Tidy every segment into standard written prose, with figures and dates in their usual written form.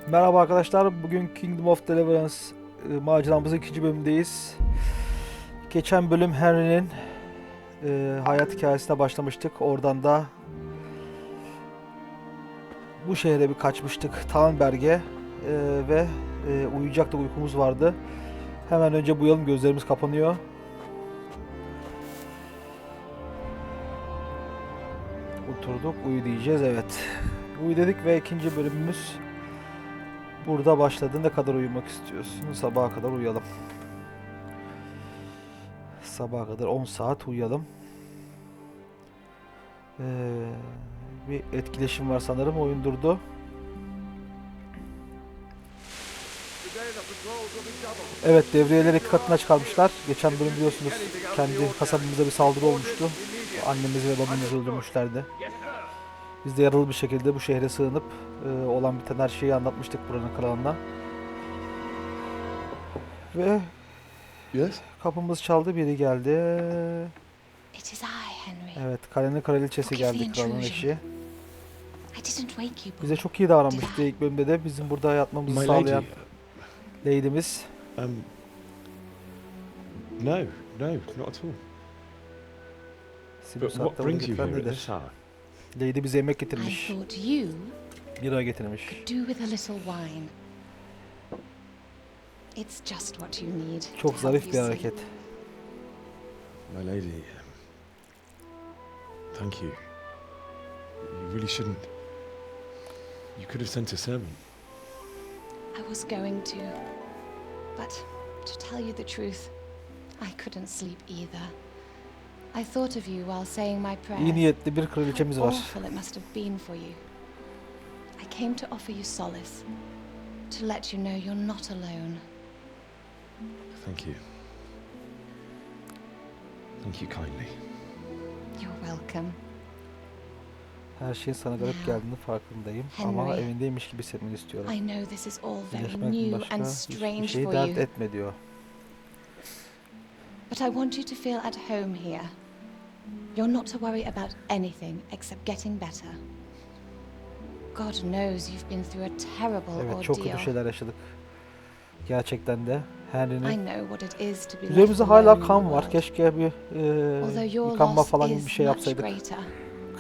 Merhaba arkadaşlar, bugün Kingdom of Deliverance maceramızın ikinci bölümündeyiz. Geçen bölüm Henry'nin hayat hikayesine başlamıştık. Oradan da bu şehre bir kaçmıştık, Tannberg'e ve uyuyacaktık, uykumuz vardı. Hemen önce uyuyalım, gözlerimiz kapanıyor. Oturduk, uyu diyeceğiz, evet. Uyu dedik ve ikinci bölümümüz burada başladı. Ne kadar uyumak istiyorsun? Sabaha kadar uyuyalım. Sabaha kadar 10 saat uyuyalım. Bir etkileşim var sanırım. Oyun durdu. Evet, devriyeleri iki katına çıkarmışlar. Geçen bölüm biliyorsunuz kendi kasabamıza bir saldırı olmuştu. Annemizi ve babamızı öldürmüşlerdi. Biz de yaralı bir şekilde bu şehre sığınıp olan biten her şeyi anlatmıştık buranın kralına. Ve Yes? kapımız çaldı, biri geldi. It is I, Henry. Evet, kalenin kraliçesi geldi, kralın eşi. I didn't wake you. Bize çok iyi davranmıştı ilk bölümde de, bizim burada yatmamızı My sağlayan lady. lady'miz. No, not at all. Sizi bu But what saatte burada brings you getiren here at nedir? this hour? Lady bize yemek I getirmiş, thought you bira getirmiş. do with a little wine. It's just what you need. Çok to help zarif you bir sleep. hareket. My lady, thank you. You really shouldn't. You could have sent a servant. I was going to, but to tell you the truth, I couldn't sleep either. I thought of you while saying my İyi prayers. niyetli bir kraliçemiz How var. awful it must have been for you. I came to offer you solace, to let you know you're not alone. Thank you. Thank you kindly. You're welcome. Her şeyin sana garip geldiğini farkındayım. Ama Henry, evindeymiş gibi hissetmeni istiyorum. I know this is all very Birleşmekten new başka and hiçbir strange şeyi for dert you, etme diyor. but I want you to feel at home here. You're not to worry about anything except getting better. God knows you've been through a terrible Evet, çok kötü ordeal. şeyler yaşadık. Gerçekten de I Henry'nin know what it is to be left üzerimizde alone hala in the kan var. world. Keşke bir Although your yıkanma loss falan gibi bir is şey much yapsaydık greater,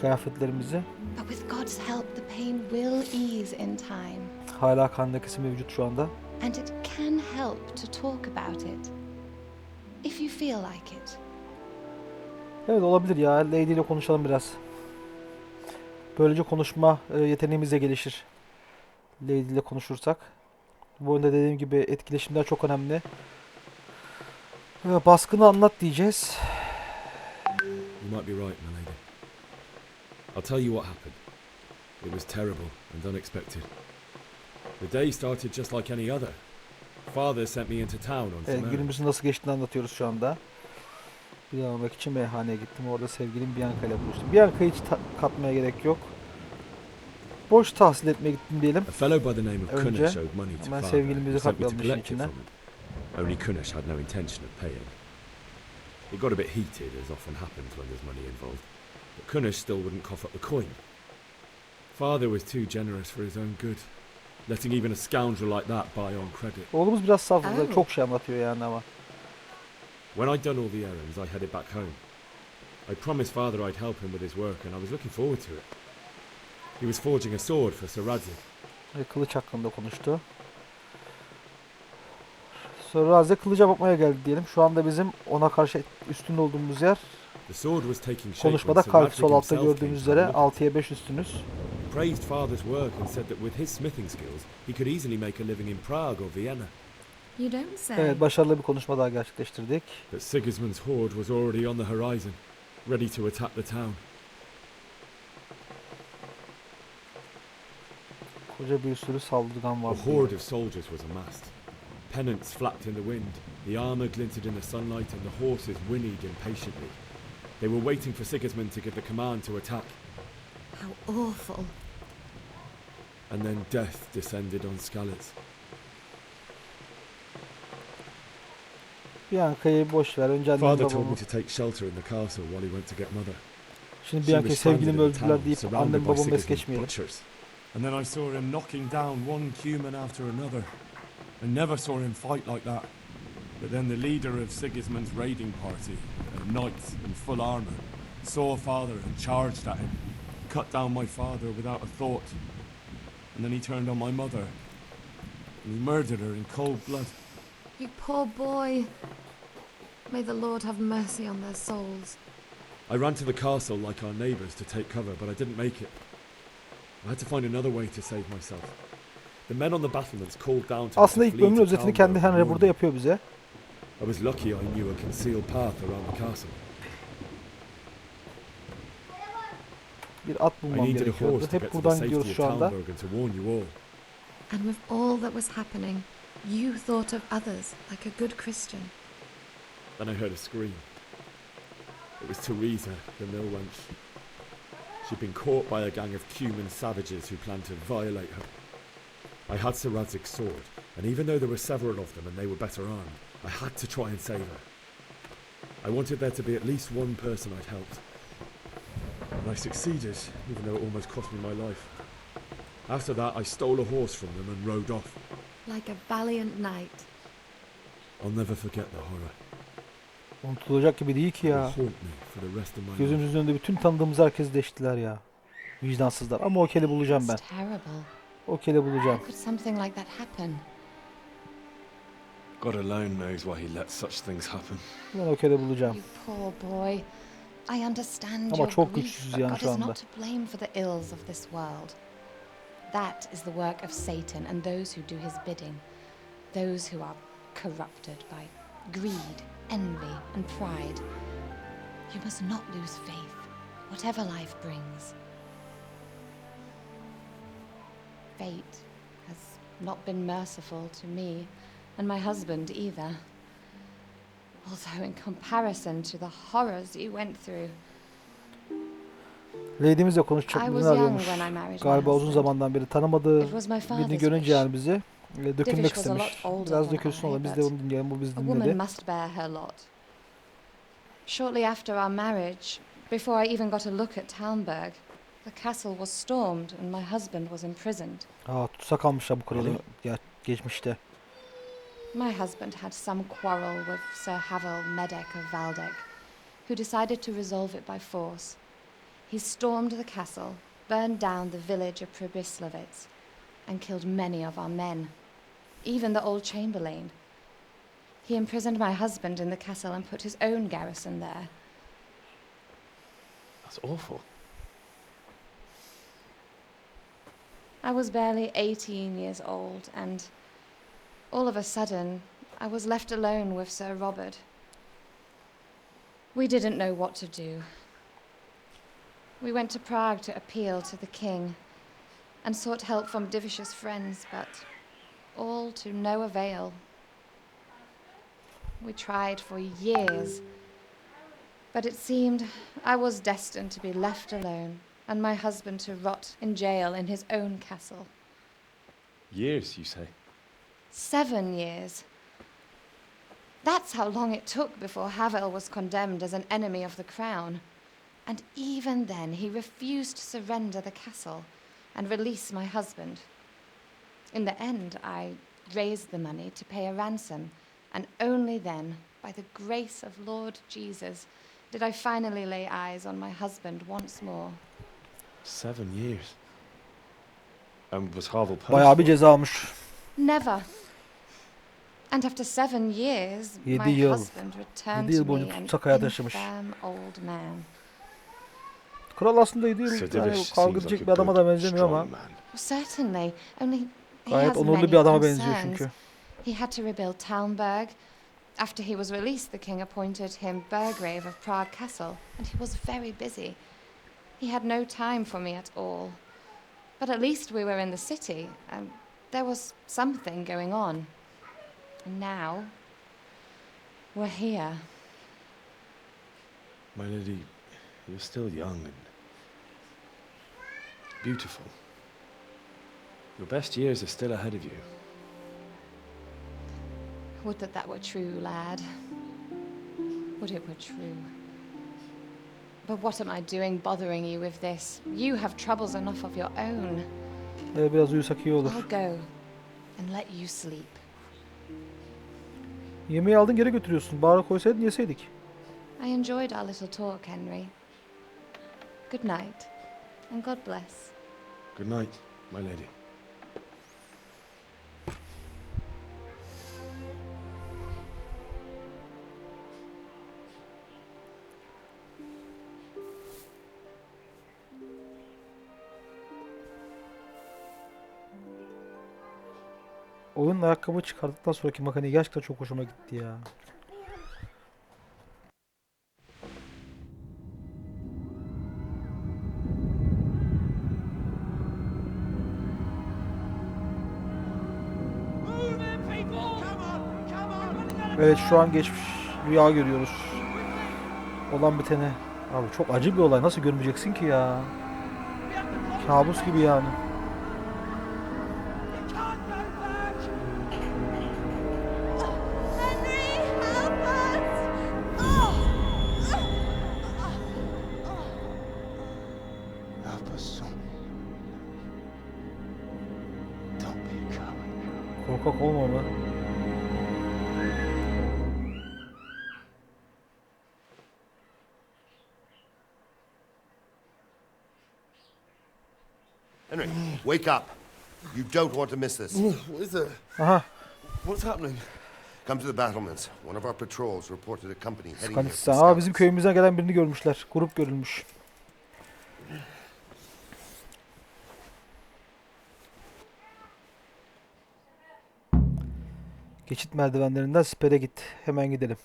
kıyafetlerimizi. but with God's help, the pain will ease in time, Hala kan lekesi mevcut şu anda. and it can help to talk about it if you feel like it. Evet, olabilir ya. Lady ile konuşalım biraz. Böylece konuşma yeteneğimiz de gelişir. Lady ile konuşursak. Bu oyunda dediğim gibi etkileşimler çok önemli. Baskını anlat diyeceğiz. You might be right, my lady. I'll tell you what happened. It was terrible and unexpected. The day started just like any other. Father sent me into town on some Evet, errands. günümüzün nasıl geçtiğini anlatıyoruz şu anda. Bir almak için meyhaneye gittim. Orada sevgilim Bianca ile buluştum. Bianca'yı hiç katmaya gerek yok. Boş tahsil etmeye gittim diyelim. A fellow by the name of Önce Kunesh owed money to hemen father. sevgilimizi He sent me to katmayalım işin collect it içine. from him. Only Kunesh had no intention of paying. It got a bit heated, as often happens when there's money involved. But Kunesh still wouldn't cough up the coin. Father was too generous for his own good, letting even a scoundrel like that buy on credit. Oğlumuz biraz saf, Oh. çok şey anlatıyor yani ama. When I'd done all the errands, I headed back home. I promised Father I'd help him with his work, and I was looking forward to it. He was forging a sword for Sir Radzig. Kılıç hakkında konuştu. Sonra Razze kılıca bakmaya geldi diyelim. Şu anda bizim ona karşı üstün olduğumuz yer. The sword was taking shape when Konuşmada Sir kalp, Radzig sol altta himself gördüğünüz came to üzere have a look at it. 6'ya 5 üstünüz. He praised Father's work and said that with his smithing skills, he could easily make a living in Prague or Vienna. You don't say. Evet, başarılı bir konuşma daha gerçekleştirdik. But Sigismund's horde was already on the horizon, ready to attack the town. Koca bir sürü saldırgan A vardı. horde of soldiers was amassed. Pennants flapped in the wind, the armour glinted in the sunlight, and the horses whinnied impatiently. They were waiting for Sigismund to give the command to attack, How awful. and then death descended on Skalitz. Bianca'yı boş ver. Önce annem Father told babamı. me to take shelter in the castle while he went to get mother. Şimdi She Bianca'yı was stranded sevgilimi in the öldürdüler town, deyip surrounded annem by babamı es Sigismund's geçmeyelim. butchers. And then I saw him knocking down one human after another. I never saw him fight like that. But then the leader of Sigismund's raiding party, a knight in full armour, saw Father and charged at him, cut down my father without a thought. And then he turned on my mother, and he murdered her in cold blood. You poor boy. May the Lord have mercy on their souls. I ran to the castle like our neighbours to take cover, but I didn't make it. I had to find another way to save myself. The men on the battlements called down to me Aslında to ilk flee bölümün to özetini kendi Talmberg and Henry burada warn yapıyor bize. me. I was lucky I knew a concealed path around the castle. Bir at I bulmam needed a gerekiyordu. horse to Hep get to the buradan safety gidiyoruz of şu anda. Talmberg and to warn you all. And with all that was happening, you thought of others like a good Christian. Then I heard a scream. It was Teresa, the mill wench. She'd been caught by a gang of Cuman savages who planned to violate her. I had Sir Radzig's sword, and even though there were several of them and they were better armed, I had to try and save her. I wanted there to be at least one person I'd helped. And I succeeded, even though it almost cost me my life. After that, I stole a horse from them and rode off. Like a valiant knight. I'll never forget the horror. Unutulacak gibi değil ki It will ya. haunt me for the rest of my life. Gözümüzün önünde bütün tanıdığımız herkesi deştiler ya. Vicdansızlar. Ama o keli bulacağım ben. It's terrible. O keli bulacağım. How could something like that happen? God alone knows why he lets such things happen. Ben o keli bulacağım. You poor boy. I understand Ama your çok grief, güçsüz but yani God şu is anda. not to blame for the ills of this world. That is the work of Satan and those who do his bidding. Those who are corrupted by greed, envy, and pride. You must not lose faith, whatever life brings. Fate has not been merciful to me, and my husband either. Although in comparison to the horrors you went through, Lady'mizle konuşacak I birini was young arıyormuş. when I married my Galiba uzun husband. zamandan beri tanımadığı It was my birini father's görünce wish. yani bizi dökülmek was a lot istemiş. older Biraz than dökülsün I, ola biz de but onu dinleyelim, bu bizi A woman dinledi. must bear her lot. Shortly after our marriage, before I even got a look at Talmberg, the castle was stormed and my husband was imprisoned. Aa, tutsak almışlar bu kralı ya, geçmişte. My husband had some quarrel with Sir Havel Medek of Valdek, who decided to resolve it by force. He stormed the castle, burned down the village of Pribyslavitz, and killed many of our men, even the old chamberlain. He imprisoned my husband in the castle and put his own garrison there. That's awful. I was barely 18 years old, and all of a sudden, I was left alone with Sir Robert. We didn't know what to do. We went to Prague to appeal to the king and sought help from Divish's friends, but all to no avail. We tried for years, but it seemed I was destined to be left alone and my husband to rot in jail in his own castle. Years, you say? 7 years. That's how long it took before Havel was condemned as an enemy of the crown. And even then, he refused to surrender the castle and release my husband. In the end, I raised the money to pay a ransom, and only then, by the grace of Lord Jesus, did I finally lay eyes on my husband once more. 7 years. And was Havel punished? Bayağı bir for it? ceza almış. Never. And after 7 years, 7 my yıl. husband returned 7 yıl to boyunca me an tutsak hayat yaşamış. infirm old man. Kral aslında 7 yıl So yani Divish kavga seems edecek like bir a adama da good, benzemiyor ama strong man. Certainly, only he gayet has onurlu many bir adama benziyor concerns. çünkü. He had to rebuild Talmberg. After he was released, the king appointed him Burgrave of Prague Castle, and he was very busy. He had no time for me at all. But at least we were in the city, and there was something going on. And now, we're here. My lady, you're still young and beautiful. Your best years are still ahead of you. Would that that were true, lad. Would it were true. But what am I doing bothering you with this? You have troubles enough of your own. Biraz uyusak iyi olur. I'll go and let you sleep. Yemeği aldın geri götürüyorsun. Bahara koysaydın yeseydik. I enjoyed our little talk, Henry. Good night, and God bless. Good night, my lady. Oyunun ayakkabı çıkardıktan sonraki makine gerçekten çok hoşuma gitti ya. Evet, şu an geçmiş rüya görüyoruz. Olan bitene. Abi çok acı bir olay. Nasıl görmeyeceksin ki ya? Kabus gibi yani. Korkak olma be. Henry, wake up. You don't want to miss this. What is it? Aha. What's happening? Come to the battlements. One of our patrols reported a company heading here. Skanistan. from Bizim scouts. köyümüzden gelen birini görmüşler. Grup görülmüş. Geçit merdivenlerinden sipere git. Hemen gidelim.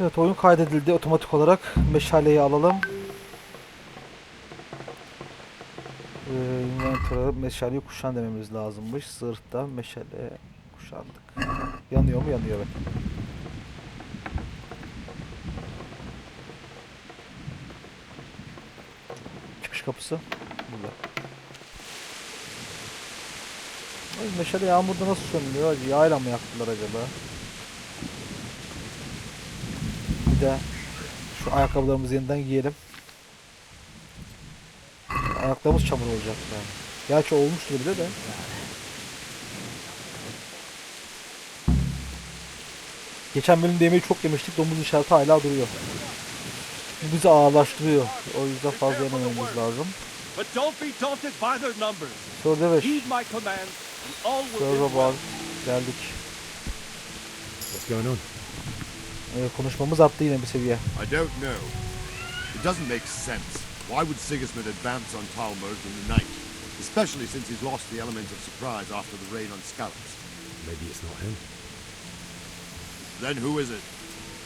Evet, oyun kaydedildi otomatik olarak. Meşaleyi alalım. Inventory'a meşaleyi kuşan dememiz lazımmış. Zırhta meşale kuşandık. Yanıyor mu? Yanıyor, evet. Çıkış kapısı burada. Ay, meşale yağmurda nasıl sönmüyor? Yağıyla mı yaktılar acaba? Bir de şu ayakkabılarımızı yeniden giyelim. Ayaklarımız çamur olacak yani. Gerçi olmuştur bile de. Geçen bölümde yemeği çok yemiştik. Domuz işareti hala duruyor. Bu bizi ağırlaştırıyor. O yüzden fazla yemememiz lazım. But don't be daunted by their numbers. Sörde 5. Heed my commands, and all will Sörde end well. bazı. Geldik. What's going on? Konuşmamız arttı yine bir seviye. I don't know. It doesn't make sense. Why would Sigismund advance on Talmud in the night? Especially since he's lost the element of surprise after the raid on scouts. Maybe it's not him. Then who is it?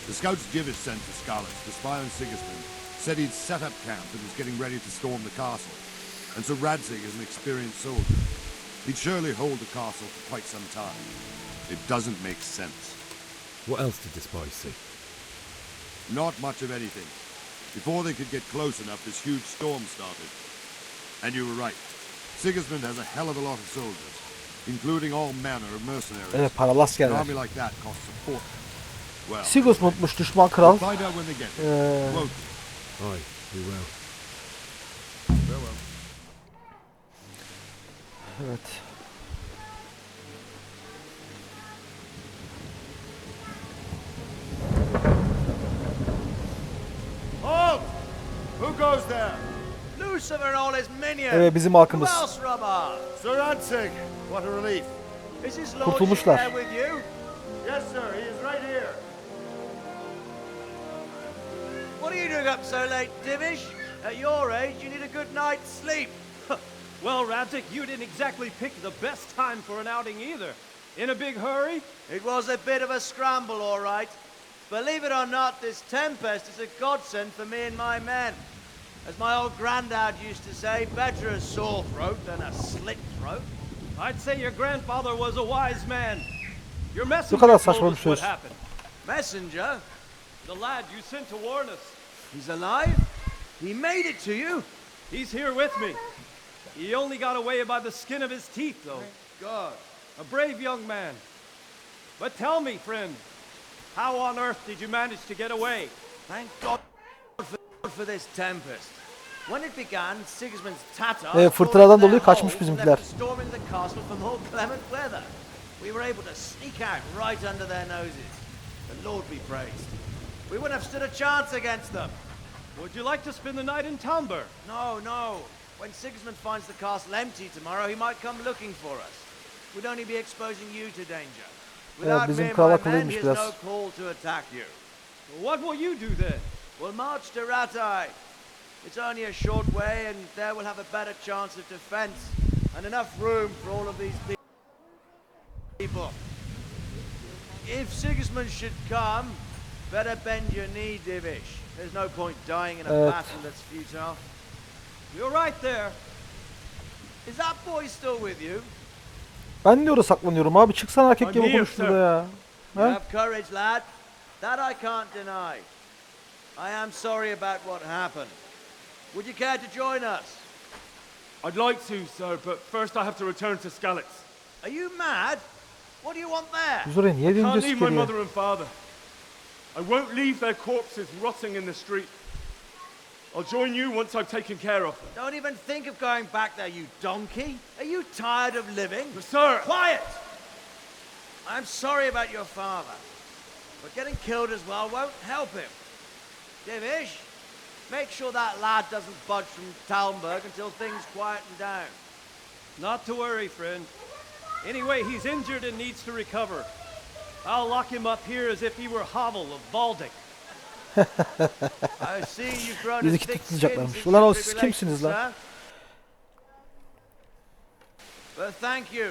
The scouts Jivis sent to Scarlet to spy on Sigismund said he'd set up camp and was getting ready to storm the castle. And so Radzig is an experienced soldier. He'd surely hold the castle for quite some time. It doesn't make sense. What else did the spies see? Not much of anything. Before they could get close enough, this huge storm started. And you were right. Sigismund has a hell of a lot of soldiers, including all manner of mercenaries. Evet, paralı An askerler. army like that costs a fortune. Well, Sigismund'muş düşman kral. we'll find out when they get there. Won't we? Aye, we will. Farewell. Evet. Halt! Who goes there? Lucifer and all his minions. Evet, bizim halkımız. Who else, Rubber? Sir Ansig! What a relief. Is his Kurtulmuşlar. lordship there with you? Yes, sir. He is right here. What are you doing up so late, Divish? At your age, you need a good night's sleep. Well, Radzik, you didn't exactly pick the best time for an outing either. In a big hurry? It was a bit of a scramble, all right. Believe it or not, this tempest is a godsend for me and my men. As my old granddad used to say, better a sore throat than a slit throat. I'd say your grandfather was a wise man. Your messenger kadar told saçma bir us what söz. happened. Messenger? The lad you sent to warn us. He's alive? He made it to you? He's here with me. He only got away by the skin of his teeth, though. God. A brave young man. But tell me, friend, how on earth did you manage to get away? Thank God for this tempest. When it began, Sigismund's Tatars fırtınadan dolayı kaçmış bizimkiler. storming the castle for more clement weather. We were able to sneak out right under their noses. The Lord be praised. We wouldn't have stood a chance against them. Would you like to spend the night in Talmberg? No, no. When Sigismund finds the castle empty tomorrow, he might come looking for us. We'd only be exposing you to danger. Without me bizim and kral my men, akıllıymış he has biraz. no call to attack you. What will you do then? We'll march to Ratai. It's only a short way, and there we'll have a better chance of defense and enough room for all of these people. If Sigismund should come, better bend your knee, Divish. There's no point dying in a battle that's futile. You're right there. Is that boy still with you? Ben de orada saklanıyorum abi. Çıksana erkek gibi I'm here, konuş burada ya. You Ha? have courage, lad. That I can't deny. I am sorry about what happened. Would you care to join us? I'd like to, sir, but first I have to return to Skalitz. Are you mad? What do you want there? Biz oraya niye Can't döneceğiz leave ki my geriye? mother and father. I won't leave their corpses rotting in the street. I'll join you once I've taken care of them. Don't even think of going back there, you donkey. Are you tired of living? But sir, Quiet! I'm sorry about your father, but getting killed as well won't help him. Divish, make sure that lad doesn't budge from Talmberg until things quieten down. not to worry, friend. Anyway, he's injured and needs to recover. I'll lock him up here as if he were Havel of Baldic. I see you've grown Bizi a thick skin tutacaklarmış. since Ulan o your siz tribulations, kimsiniz lan? sir. But thank you.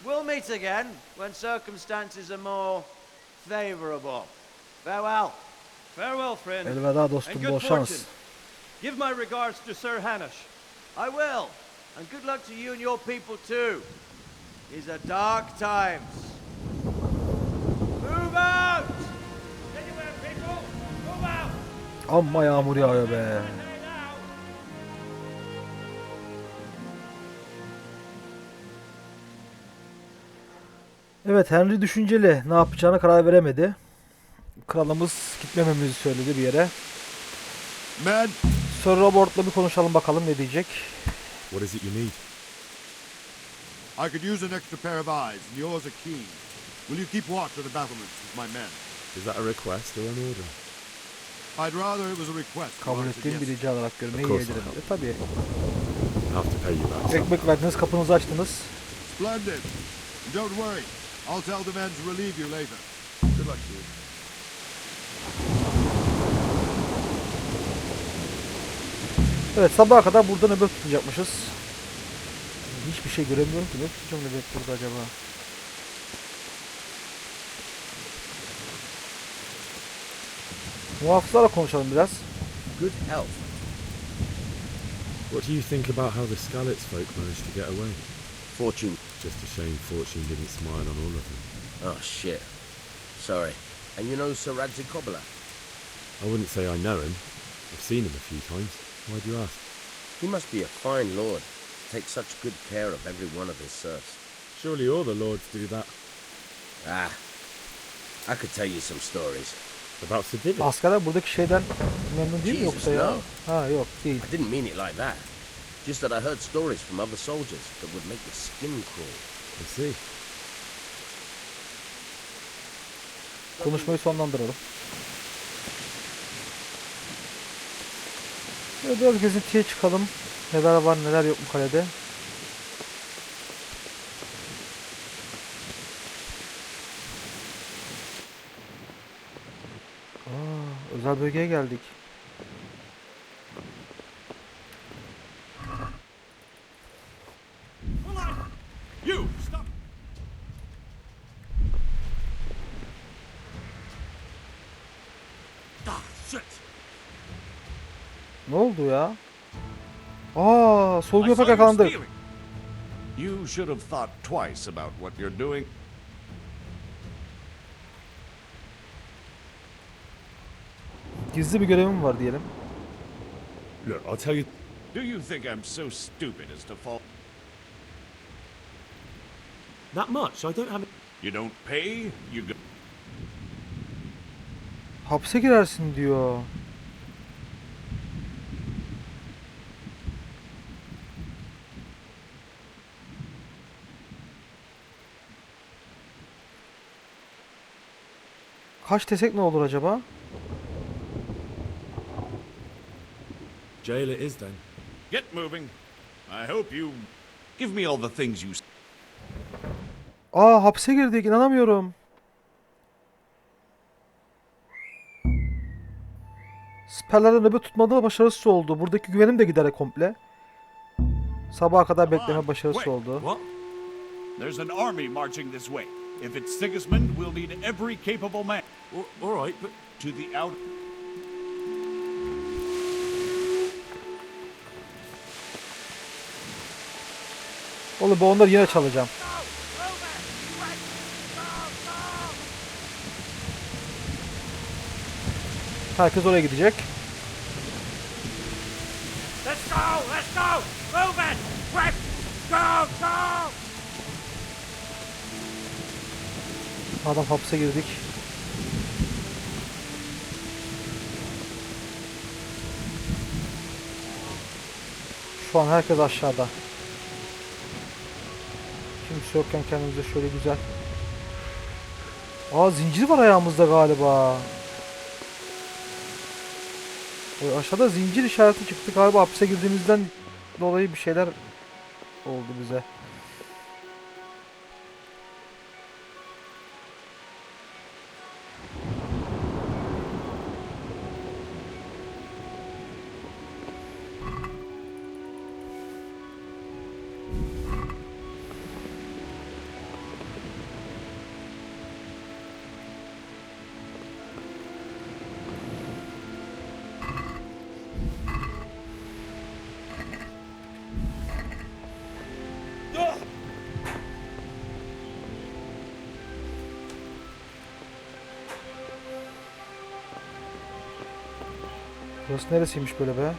We'll meet again when circumstances are more favorable. Farewell. Farewell, friend. Elveda And dostum, good bol fortune. şans. Give my regards to Sir Hanush. I will. And good luck to you and your people too. These are dark times. Move out! Anywhere, people! Move out! Amma yağmur yağıyor be. Evet, Henry düşünceli. Ne yapacağına karar veremedi. Kralımız gitmememizi söyledi bir yere. Men, Sir Robert'la bir konuşalım bakalım ne diyecek. What is it you need? I could use an extra pair of eyes, and yours are keen. Will you keep watch of the battlements with my men? Is that a request or an order? I'd rather it was a request. Kabul marked ettiğim bir yes. rica olarak görmeyi Of course yeğlerim. I Tabii. I'll have to pay you back. Ekmek verdiniz, kapınızı açtınız. Splendid. And don't worry, I'll tell the men to relieve you later. Good luck to you. Evet, sabaha kadar burada nöbet tutacakmışız. Hiçbir şey göremiyorum ki. Ne tutacağım nöbet burada acaba? Muhafızlarla konuşalım biraz. Good health. What do you think about how the Skalitz folk managed to get away? Fortune. Just a shame fortune didn't smile on all of them. Oh, shit. Sorry. And you know Sir Radzik Cobbler? I wouldn't say I know him. I've seen him a few times. Why do you ask? He must be a fine lord. Takes such good care of every one of his serfs. Surely all the lords do that. Ah. I could tell you some stories. About Sir Divish? Askerler buradaki şeyden memnun değil mi Jesus, yoksa ya? no. Ha yok değil. I didn't mean it like that. Just that I heard stories from other soldiers that would make the skin crawl. I see. Konuşmayı sonlandıralım. Biraz gezintiye çıkalım. Neler var neler yok bu kalede. Özel bölgeye geldik. You, stop! Ah, shit! Ne oldu ya? Solgu I yapak saw you yakalandı. stealing. You should have thought twice about what you're doing. Gizli bir görevim var diyelim. Look, I'll tell you. Do you think I'm so stupid as to fall? That much? I don't have. You don't pay, you go. Hapse girersin diyor. Kaç desek ne olur acaba? Jail it is then. Get moving. I hope you give me all the things you... Aa, hapse girdik, inanamıyorum. Siperlerden nöbet tutmadı, başarısız oldu. Buradaki güvenim de giderek komple. Sabaha kadar bekleme başarısız oldu. What? There's an army marching this way. If it's Sigismund, we'll need every capable man. All right, but To the out... Oğlum ben onları yine çalacağım. Herkes oraya gidecek. Let's go! Let's go! Move it! Quick! Go! Go! Adam hapse girdik. Şu an herkes aşağıda. Kimse yokken kendimize şöyle güzel. Aa, zincir var ayağımızda galiba. Aşağıda zincir işareti çıktı galiba, hapse girdiğimizden dolayı bir şeyler oldu bize. Burası neresiymiş böyle be?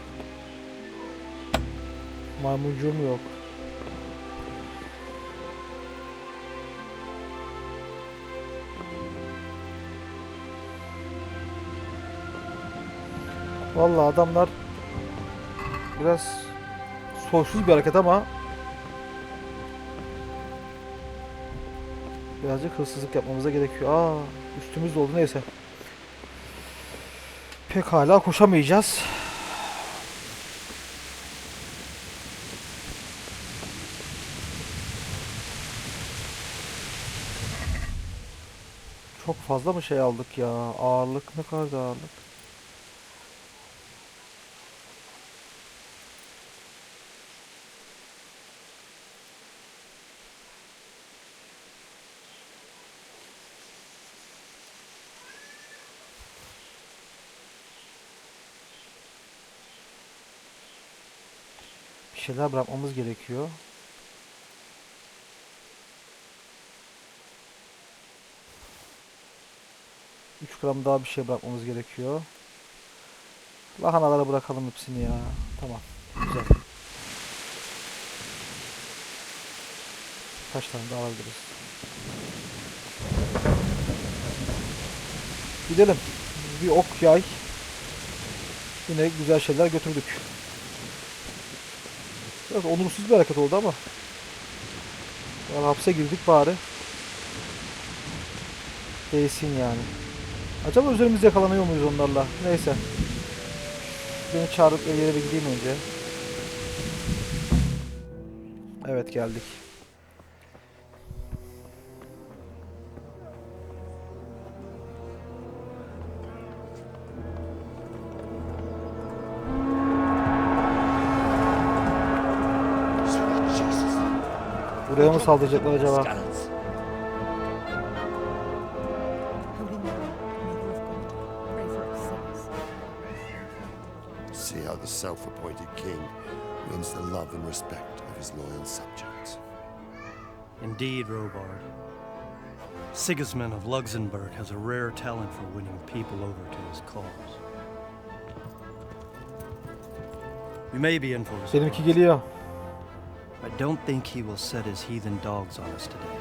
Maymuncuğum yok. Vallahi adamlar biraz soysuz bir hareket ama birazcık hırsızlık yapmamıza gerekiyor. Aa, üstümüzde oldu, neyse. Pekala, koşamayacağız. Çok fazla mı şey aldık ya? Ağırlık ne kadar da ağırlık? Bir şeyler bırakmamız gerekiyor. Üç gram daha bir şey bırakmamız gerekiyor. Lahanalara bırakalım hepsini ya. Tamam. Güzel. Kaç tane daha alabiliriz? Gidelim. Bir ok, yay. Yine güzel şeyler götürdük. Biraz onursuz bir hareket oldu ama. Yani hapse girdik bari. Değsin yani. Acaba üzerimizde yakalanıyor muyuz onlarla? Neyse. Beni çağırıp yere bir gideyim önce. Evet, geldik. Buraya mı saldıracaklar acaba? See how the self-appointed king wins the love and respect of his loyal subjects. Indeed, Robard. Sigismund of Luxembourg has a rare talent for winning people over to his cause. We may be in for a Benimki surprise. geliyor. I don't think he will set his heathen dogs on us today.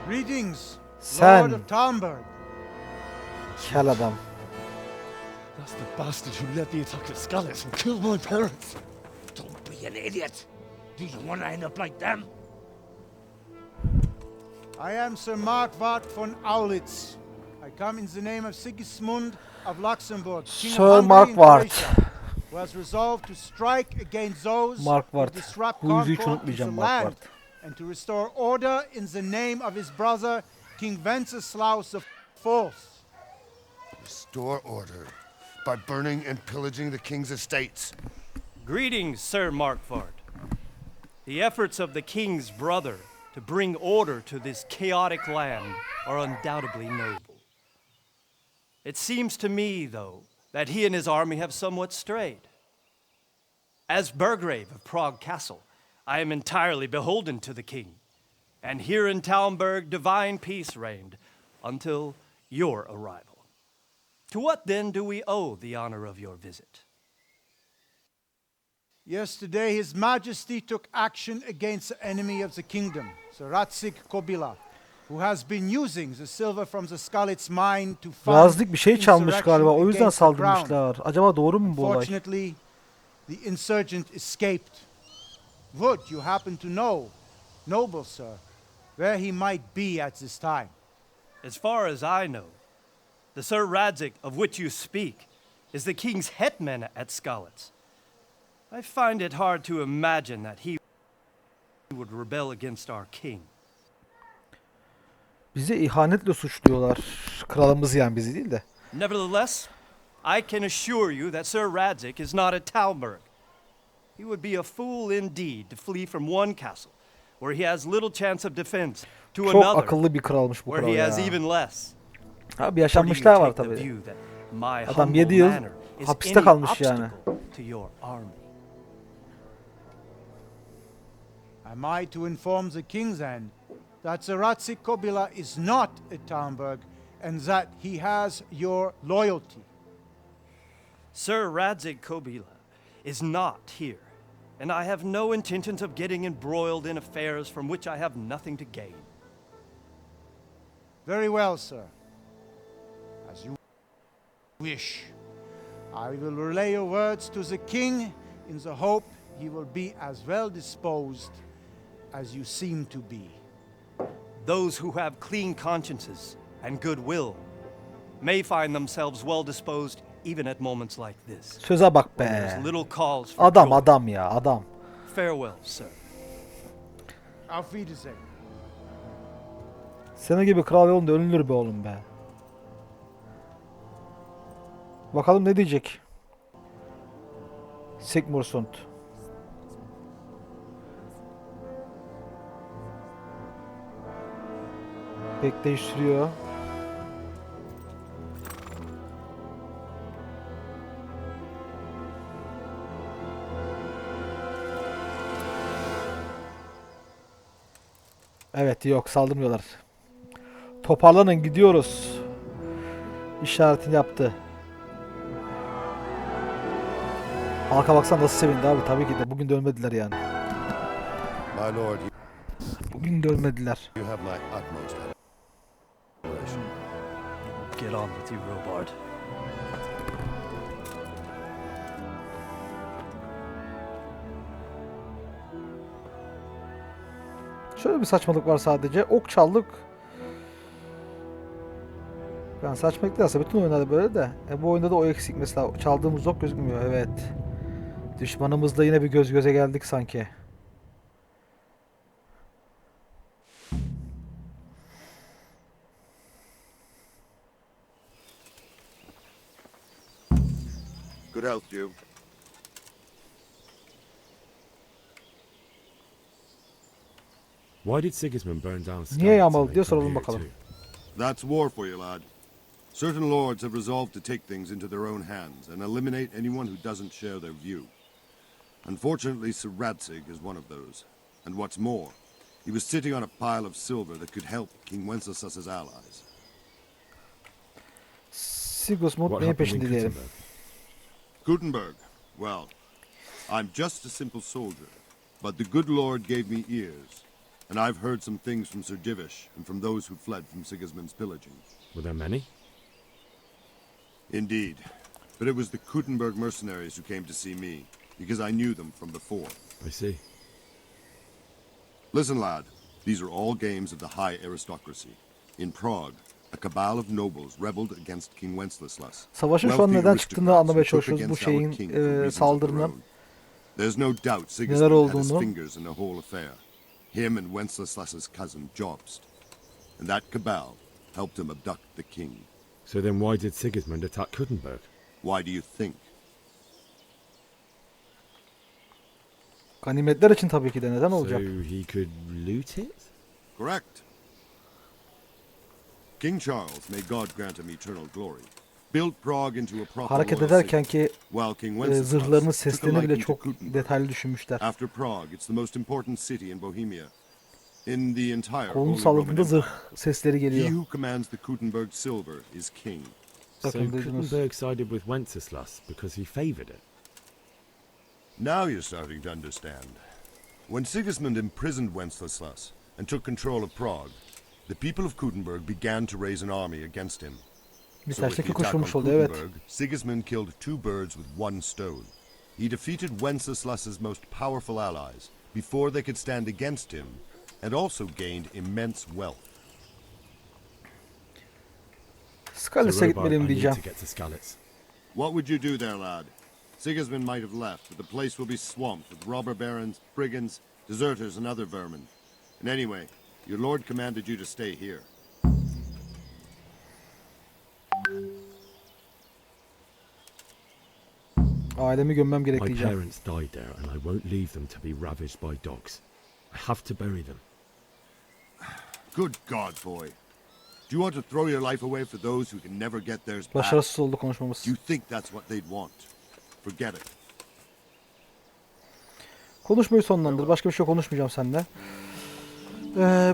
Greetings, Sen. Lord of Talmberg. Kel adam. That's the bastard who led the attack at Scarlet and killed my parents. Don't be an idiot. Do you want to end up like them? I am Sir Markwart von Aulitz. I come in the name of Sigismund of Luxembourg, King Sir of Hungary and Markwart. Croatia, who has resolved to strike against those who Markwart. disrupt Bu yüzü hiç concord in the unutmayacağım land, Markwart. and to restore order in the name of his brother, King Wenceslaus the Fourth. Restore order by burning and pillaging the king's estates. Greetings, Sir Markwart. The efforts of the king's brother to bring order to this chaotic land are undoubtedly noble. It seems to me, though, that he and his army have somewhat strayed. As Burgrave of Prague Castle, I am entirely beholden to the king, and here in Talmberg divine peace reigned until your arrival. To what then do we owe the honor of your visit? Yesterday, His Majesty took action against the enemy of the kingdom, Sir Ratzik Kobila, who has been using the silver from the Skalitz mine to fund Razlik bir şey çalmış insurrection galiba. O yüzden against the crown. saldırmışlar. Acaba doğru mu bu olay? Fortunately, the insurgent escaped. Would you happen to know, noble sir, where he might be at this time? As far as I know, the Sir Radzik of which you speak is the king's hetman at Skalitz. I find it hard to imagine that he would rebel against our king. Bizi ihanetle suçluyorlar. Kralımız yani bizi değil de. Nevertheless, I can assure you that Sir Radzik is not at Talmberg. He would be a fool indeed to flee from one castle where he has little chance of defense to Çok another akıllı bir kralmış bu where kral he has ya. even less. Abi yaşanmışlar var Or do you take the tabii. view that my Adam humble 7 yıl manner is hapiste any kalmış yani. obstacle to your army? Am I to inform the king then that Sir Ratzik Kobila is not at Talmberg and that he has your loyalty? Sir Radzik Kobila is not here, and I have no intentions of getting embroiled in affairs from which I have nothing to gain. Very well, sir. As you wish. I will relay your words to the king in the hope he will be as well disposed as you seem to be. Those who have clean consciences and goodwill may find themselves well disposed even at moments like this. Söze bak when be. there's little cause for Adam joy. adam ya adam. Farewell, sir. Auf Wiedersehen. Senin gibi kral yolunda ölünür be oğlum be. Bakalım ne diyecek. Sigmursund. Bekleyiş sürüyor. Evet yok saldırmıyorlar. Toparlanın gidiyoruz. İşaretini yaptı. Halka baksan nasıl sevindi abi tabii ki de bugün de ölmediler yani. My lord, Bugün de ölmediler. you have my utmost admiration. Get on with you, Robard. Şöyle bir saçmalık var sadece. Ok çaldık. Yani saçmalık değilse bütün oyunlarda böyle de. Bu oyunda da o eksik mesela. Çaldığımız ok gözükmüyor. Evet. Düşmanımızla yine bir göz göze geldik sanki. Good health, Jew. Why did Sigismund burn down Skalitz Niye and yağmaladı they diye come soralım here bakalım. too? That's war for you, lad. Certain lords have resolved to take things into their own hands and eliminate anyone who doesn't share their view. Unfortunately, Sir Radzig is one of those. And what's more, he was sitting on a pile of silver that could help King Wenceslas's allies. Sigismund What neyin happened in peşinde diyelim. Kuttenberg? Gutenberg, well, I'm just a simple soldier, but the good lord gave me ears, and I've heard some things from Sir Divish and from those who fled from Sigismund's pillaging. Were there many? Indeed, but it was the Gutenberg mercenaries who came to see me, because I knew them from before. I see. Listen, lad, These are all games of the high aristocracy. In Prague, a cabal of nobles rebelled against King Wenceslas. Savaşın şu an neden çıktığını anlamaya çalışıyoruz bu şeyin saldırının. There's no doubt Neler Sigismund had his olduğunu. fingers in the whole affair. Him and Wenceslas's cousin Jobst. And that cabal helped him abduct the king. So then why did Sigismund attack Kuttenberg? Why do you think? Ganimetler için tabii ki de, neden olacak? So he could loot it? Correct. King Charles, may God grant him eternal glory, built Prague into a proper Hareket royal ederken city, ki while King Wenceslas zırhlarının took a seslerini bile liking to çok Kuttenberg. detaylı düşünmüşler. After Prague, it's the most important city in Bohemia. In the entire Kolunu Holy Roman salladığında Empire, zırh sesleri he geliyor. who commands the Kuttenberg silver is king. So Bakın duydunuz. Kuttenberg sided with Wenceslas because he favoured it. Now you're starting to understand. When Sigismund imprisoned Wenceslas and took control of Prague, the people of Kuttenberg began to raise an army against him. Bir So with the taştaki attack on koşulmuş oldu, evet. Kuttenberg, Sigismund killed 2 birds with 1 stone. He defeated Wenceslas's most powerful allies before they could stand against him, and also gained immense wealth. Skalit'e Robard, gitmeliyim I need diyeceğim. to get to Skalitz. What would you do there, lad? Sigismund might have left, but the place will be swamped with robber barons, brigands, deserters, and other vermin. And anyway, your lord commanded you to stay here. Ailemi gömmem gerek My diyeceğim. parents died there and I won't leave them to be ravaged by dogs. I have to bury them. Good God, boy. Do you want to throw your life away for those who can never get theirs back? Başarısız oldu konuşmamız. Do you think that's what they'd want? Forget it. Konuşmayı sonlandır. Başka bir şey konuşmayacağım seninle.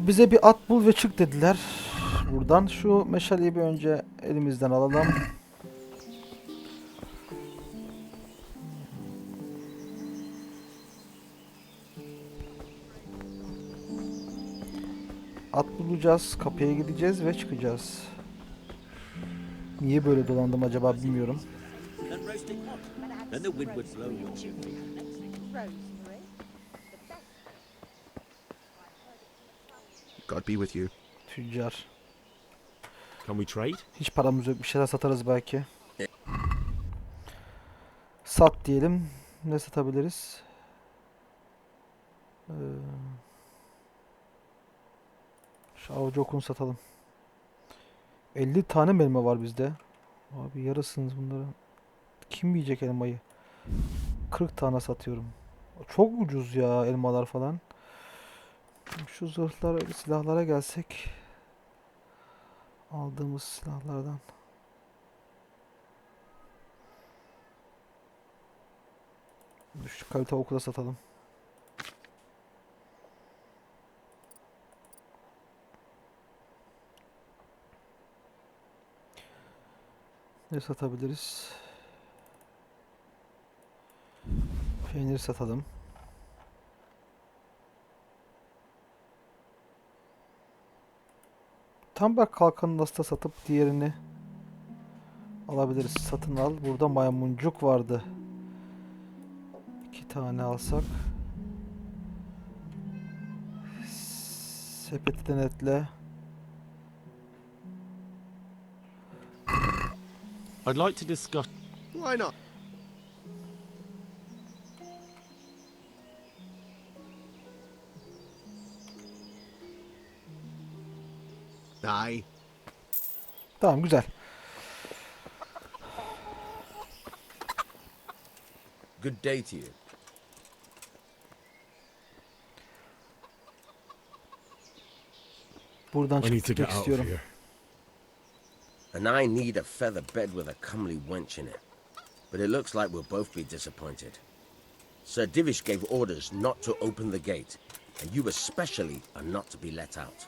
Bize bir at bul ve çık dediler. Buradan şu meşaleyi bir önce elimizden alalım. At bulacağız, kapıya gideceğiz ve çıkacağız. Niye böyle dolandım acaba bilmiyorum. God be with you. Tüccar. Can we trade? Hiç paramız yok. Bir şeyler satarız belki. Sat diyelim. Ne satabiliriz? Şu avucu okunu satalım. 50 tane mi elma var bizde? Abi yarısınız bunları. Kim yiyecek elmayı? 40 tane satıyorum. Çok ucuz ya elmalar falan. Şu zırhlar, silahlara gelsek. Aldığımız silahlardan. Düşük kalite okula satalım. Ne satabiliriz? Peynir satalım. Tam bak kalkanı nasıl satıp diğerini alabiliriz. Satın al. Burada maymuncuk vardı. 2 tane alsak. Sepeti denetle. I'd like to discuss. Why not? Aye. Tamam, güzel. Good day to you. Buradan I need to çıkmak get out of istiyorum. here. And I need a feather bed with a comely wench in it. But it looks like we'll both be disappointed. Sir Divish gave orders not to open the gate, and you especially are not to be let out.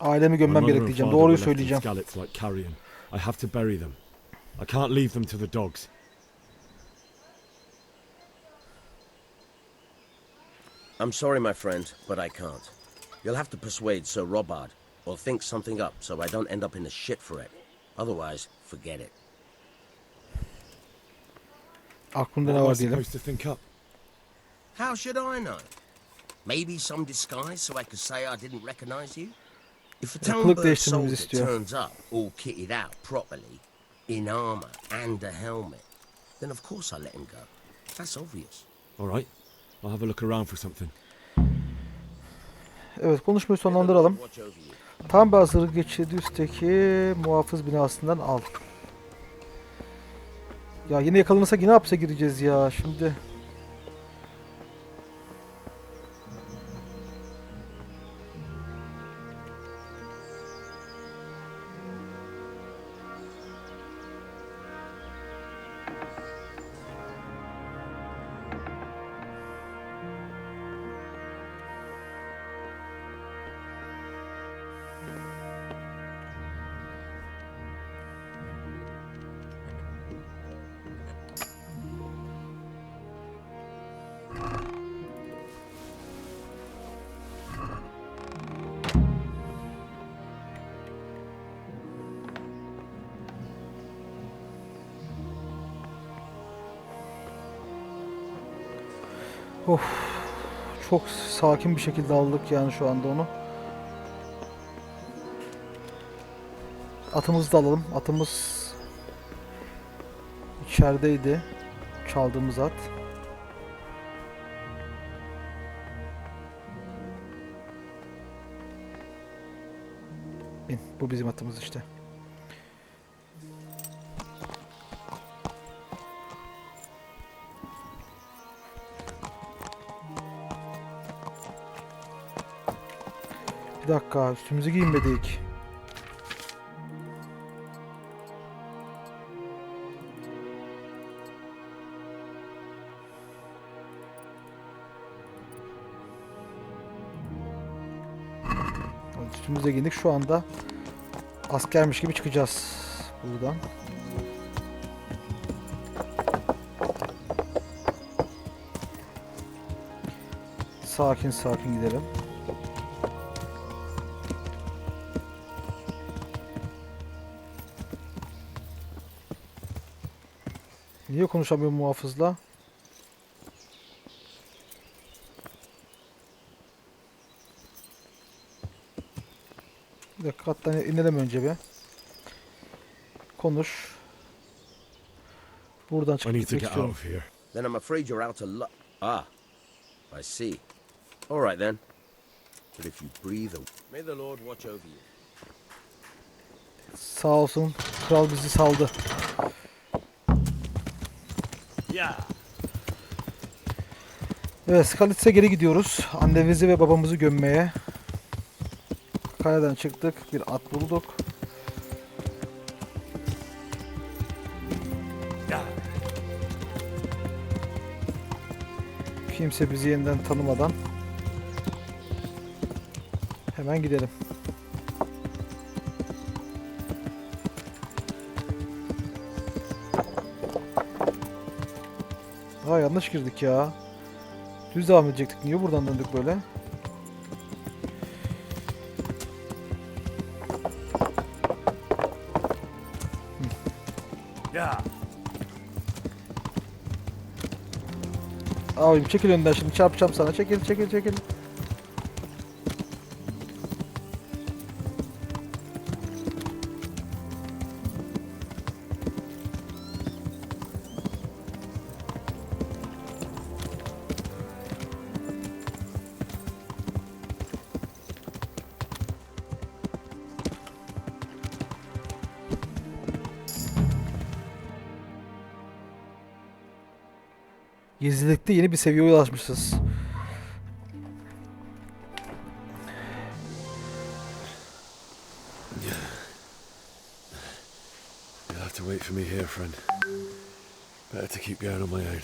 Ailemi My gömmem mother gerek and diyeceğim. father Doğruyu were left in söyleyeceğim. Skalitz like carrion. I have to bury them. I can't leave them to the dogs. I'm sorry, my friend, but I can't. You'll have to persuade Sir Robard, or think something up so I don't end up in the shit for it. Otherwise, forget it. Aklımda ne What am I var diyelim. supposed to think up? How should I know? Maybe some disguise so I could say I didn't recognize you? If a Kılık townbird değiştirmemizi soldier istiyor. turns up all kitted out properly, in armor and a helmet, then of course I let him go. That's obvious. All right. I'll have a look around for something. Evet, konuşmayı sonlandıralım. Watch over you. Tam bir hazırlık geçidi üstteki muhafız binasından al. Ya yine yakalanırsak yine hapse gireceğiz ya şimdi. Of. Çok sakin bir şekilde aldık yani şu anda onu. Atımızı da alalım. Atımız içerideydi. Çaldığımız at. Bin. Bu bizim atımız işte. Bir dakika, üstümüzü giyinmedik. Üstümüze giyindik. Şu anda askermiş gibi çıkacağız buradan. Sakin sakin gidelim. Niye konuşamıyorum muhafızla? Bir dakika, hatta inelim önce bir. Konuş. Buradan I çıkıp need to gitmek get istiyorum. out of here. Then I'm afraid you're out of luck. Ah, I see. All right then. But if you breathe, may the Lord watch over you. Sağ olsun, kral bizi saldı. Yeah. Evet, Skalitz'e geri gidiyoruz. Annemizi ve babamızı gömmeye. Kaleden çıktık, bir at bulduk. Kimse bizi yeniden tanımadan hemen gidelim. Aa, yanlış girdik ya. Düz devam edecektik. Niye buradan döndük böyle? Yeah. Abim çekil önden, şimdi çarpacağım sana. Çekil çekil çekil. Gizlilikte yeni bir seviyeye ulaşmışız. You'll have to wait for me here, friend. Better to keep going on my own.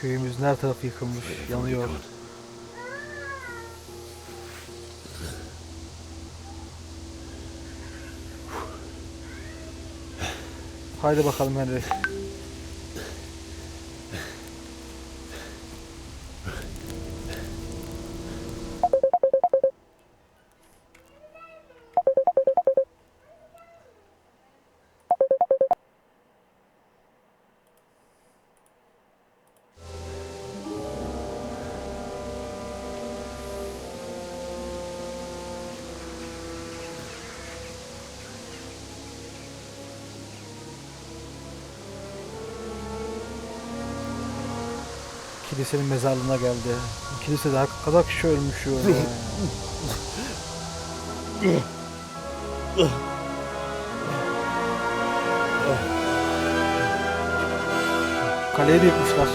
Köyümüzün her tarafı yıkılmış, yanıyor. Haydi bakalım Henry. kilisenin mezarlığına geldi. Kilisede ne kadar kişi ölmüş öyle. Kaleyi de yıkmışlar.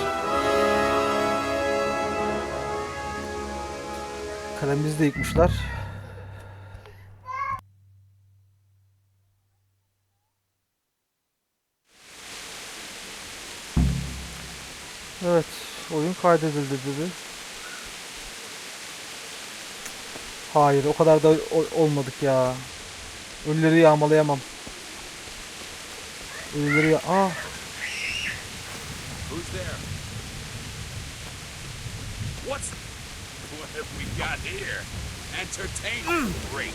Kalemizi de yıkmışlar. Evet, oyun kaydedildi dedi. Hayır, o kadar da olmadık ya. Ölüleri yağmalayamam. Ölüleri Aa! Who's there? What have we got here? Entertainment. Great.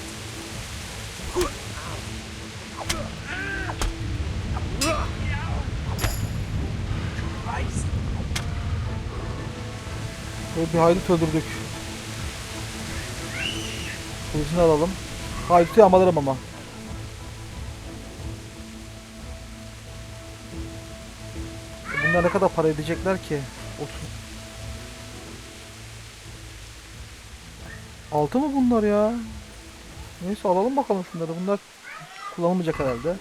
Böyle bir haydut öldürdük. Kılıcını alalım. Haydutu yağmalarım ama. Bunlar ne kadar para edecekler ki? 30. Altı mı bunlar ya? Neyse alalım bakalım şunları. Bunlar kullanılmayacak herhalde.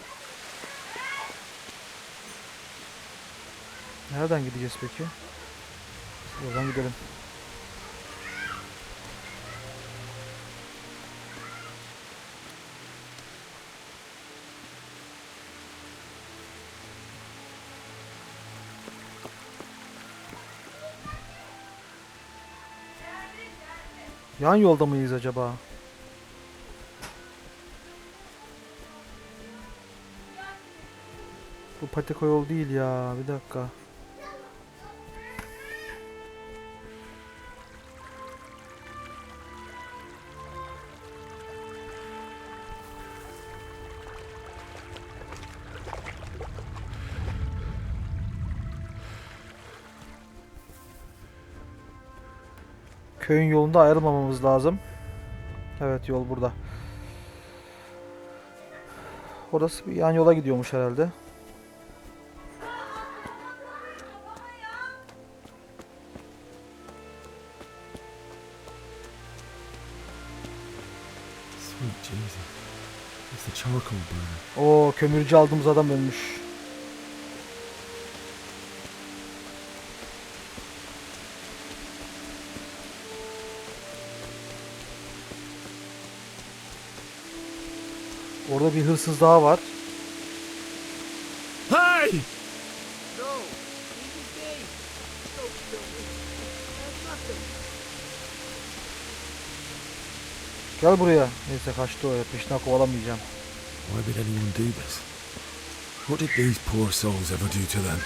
Nereden gideceğiz peki? Buradan gidelim. Yan yolda mıyız acaba? Bu patika yol değil ya. Bir dakika. Köyün yolunda ayrılmamamız lazım. Evet, yol burada. Orası bir yan yola gidiyormuş herhalde. Sweet Jesus. It's the charcoal burner. Oo, kömürcü aldığımız adam ölmüş. Orada bir hırsız daha var. Hey! Gel buraya. Neyse kaçtı o ya. Peşinden kovalamayacağım. Why would anyone do this? What did these poor souls ever do to them?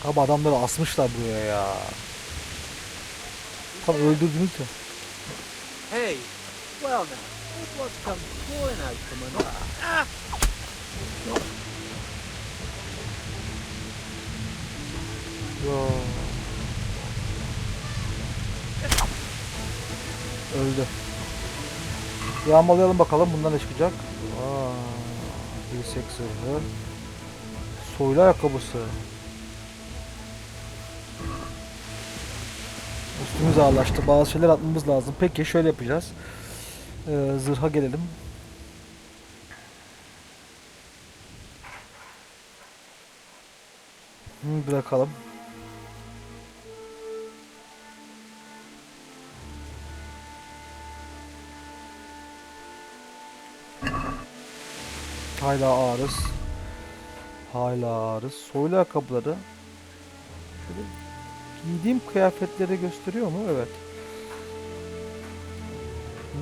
Abi adamları asmışlar buraya ya. Tam öldürdünüz ya. Hey, well now, it was come pouring out from another. Ah! Yo. Öldü. Yağmalayalım bakalım bundan ne çıkacak. Bir sek zırhı. Soylu ayakkabısı. Üstümüz ağırlaştı. Bazı şeyler atmamız lazım. Peki şöyle yapacağız. Zırha gelelim. Bırakalım. Hala ağrız. Hala ağrız. Soylu ayakkabıları. Şöyle giydiğim kıyafetleri gösteriyor mu? Evet.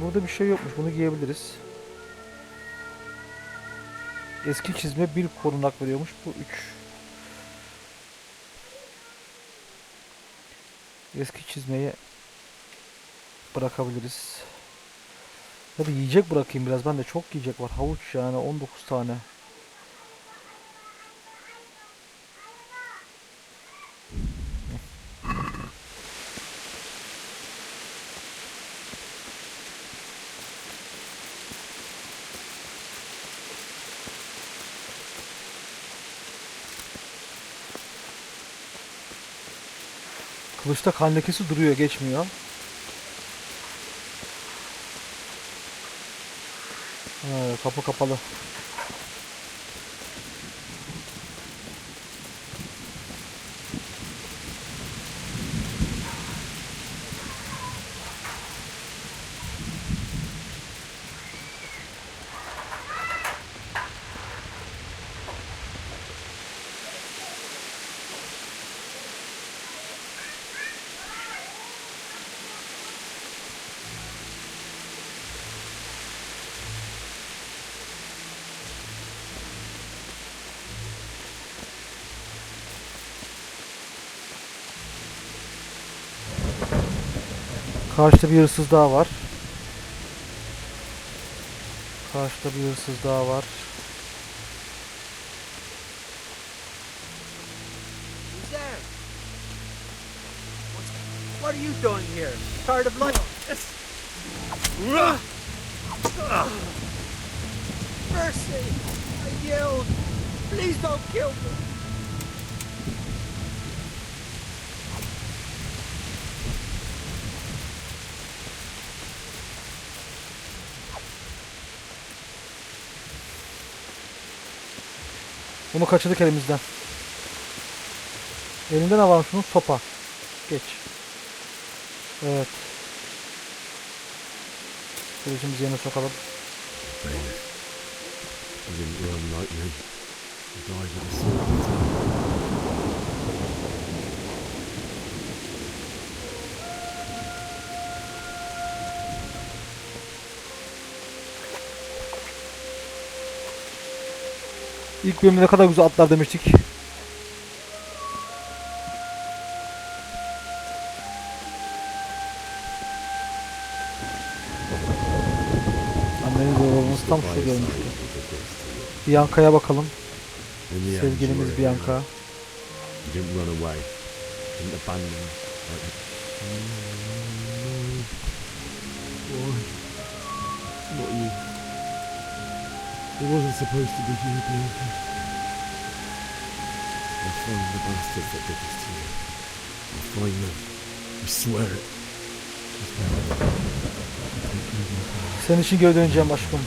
Burada bir şey yokmuş. Bunu giyebiliriz. Eski çizme 1 korunak veriyormuş. Bu 3. Eski çizmeyi bırakabiliriz. Ya da yiyecek bırakayım biraz. Bende çok yiyecek var. Havuç yani 19 tane. Kılıçta kan lekesi duruyor, geçmiyor. Kapı kapalı. Karşıda bir hırsız daha var. Karşıda bir hırsız daha var. Who's there? What are you doing here? Tired of life? Mercy! I yelled. Please don't kill me. Bunu kaçırdık elimizden. Elinde ne var şunun? Sopa. Geç. Evet. Kılıcımızı yerine sokalım. İlk bölümde ne kadar güzel atlar demiştik. Anneniz ve babanız tam şu görmüştü. Bianca'ya bakalım. Sevgilimiz Bianca. It wasn't supposed to be you, Bianca. I'll find the bastards that did this to you. I'll find them. I swear it. Senin için geri döneceğim aşkım.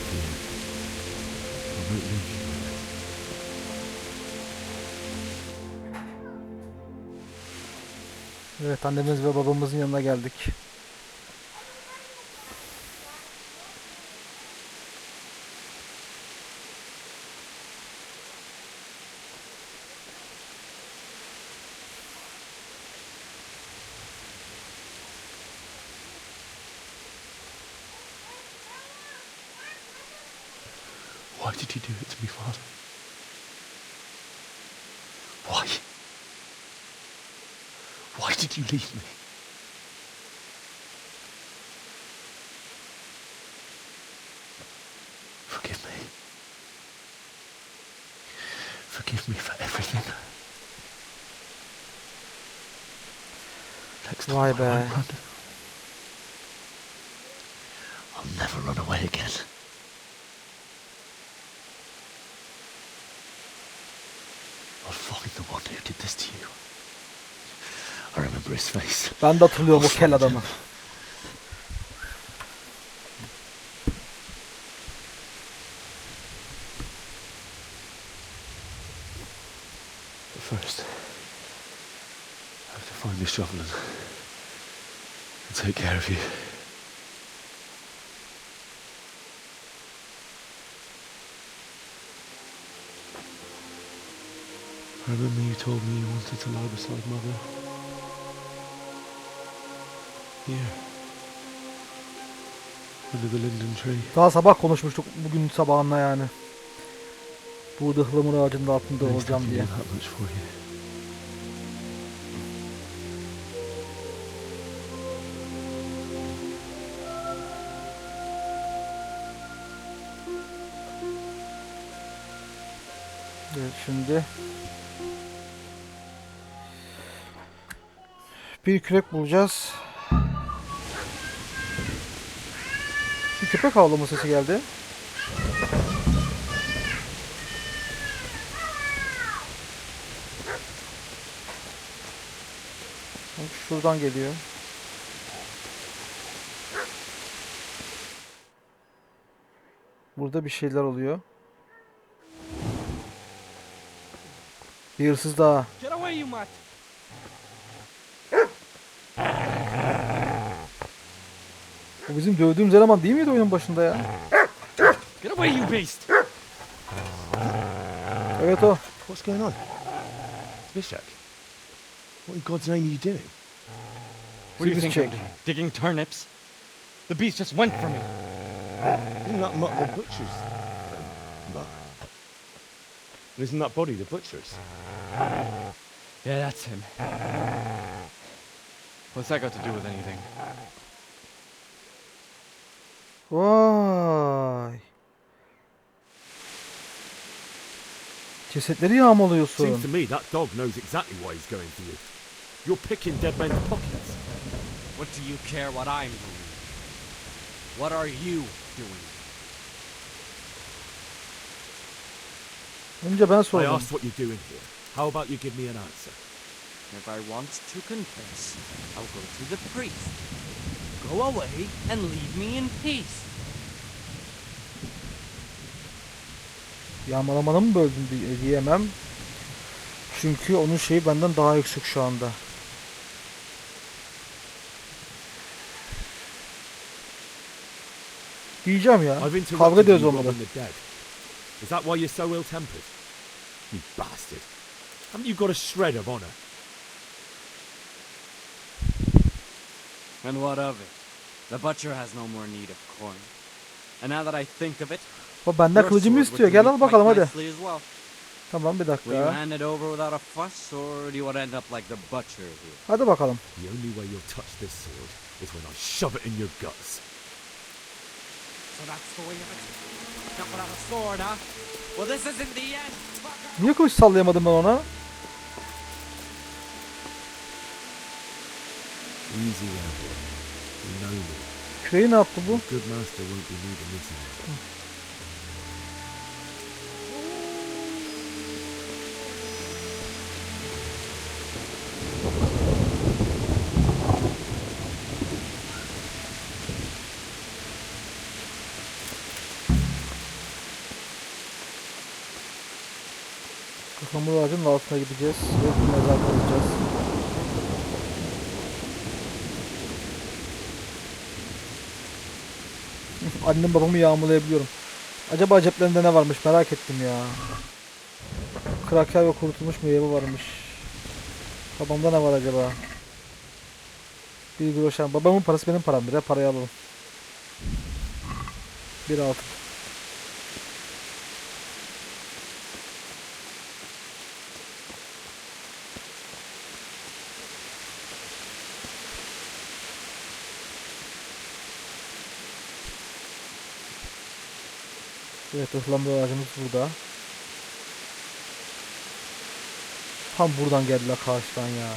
Evet, annemiz ve babamızın yanına geldik. Why did you do it to me, Father? Why? Why did you leave me? Forgive me. Forgive me for everything. Next time Vay I be. won't run. I'll never run away again. I'll find the one who did this to you. I remember his face. Ben de hatırlıyorum o kel adamı. But first, I have to find this shovel and take care of you. I remember you told me you wanted to lie beside Mother. Here. Under the linden tree. Daha sabah konuşmuştuk, bugün sabahında yani. Burada ıhlamur ağacının altında olacağım diye. That much for you. Evet, şimdi bir kürek bulacağız. Bir köpek havlama sesi geldi. Şuradan geliyor. Burada bir şeyler oluyor. Bir hırsız daha. Get away, you mutt! Bu bizim dövdüğümüz eleman değil miydi oyunun başında ya? Get away, you beast! Evet o. What's going on? Bishop? What in God's name are you doing? What do you think I'm doing? Digging turnips? The beast just went for me. Isn't that not the butcher's? Isn't that body the butcher's? Yeah, that's him. What's that got to do with anything? Vay. Cesetleri yağmalıyorsun. Seems to me that dog knows exactly why he's going for you. You're picking dead men's pockets. What do you care what I'm doing? What are you doing? Önce ben I sordum. asked what you're doing here. How about you give me an answer? If I want to confess, I'll go to the priest. Go away and leave me in peace. Yağmalamanı mı böldün diyemem. Çünkü onun şeyi benden daha yüksek şu anda. Diyeceğim ya. Kavga ediyoruz olmalı. Is that why you're so ill-tempered? You bastard. Haven't you got a shred of honor? And what of it? The butcher has no more need of coin. And now that I think of it, O benden kılıcımı istiyor. Gel al bakalım hadi. Tamam bir Will you dakika. hand it over without a fuss, or do you want to end up like the butcher here? Hadi bakalım. The only way you'll touch this sword is when I shove it in your guts. So that's the way of it. Not without a sword, huh? Well, this isn't the end. Niye kılıç sallayamadım ben ona? Easy now, boy. You know me. Küreği ne yaptı bu? Good master won't be needing this anymore. Kafamız ağacının altına gideceğiz ve bir mezar bulacağız. Annem babamı yağmalayabiliyorum. Acaba ceplerinde ne varmış merak ettim ya. Kraker ve kurutulmuş meyve varmış. Babamda ne var acaba? Bir groşan. Babamın parası benim paramdır ya, parayı alalım. Bir altın. Evet, ıhlamur ağacımız burada. Tam buradan geldiler karşıdan ya.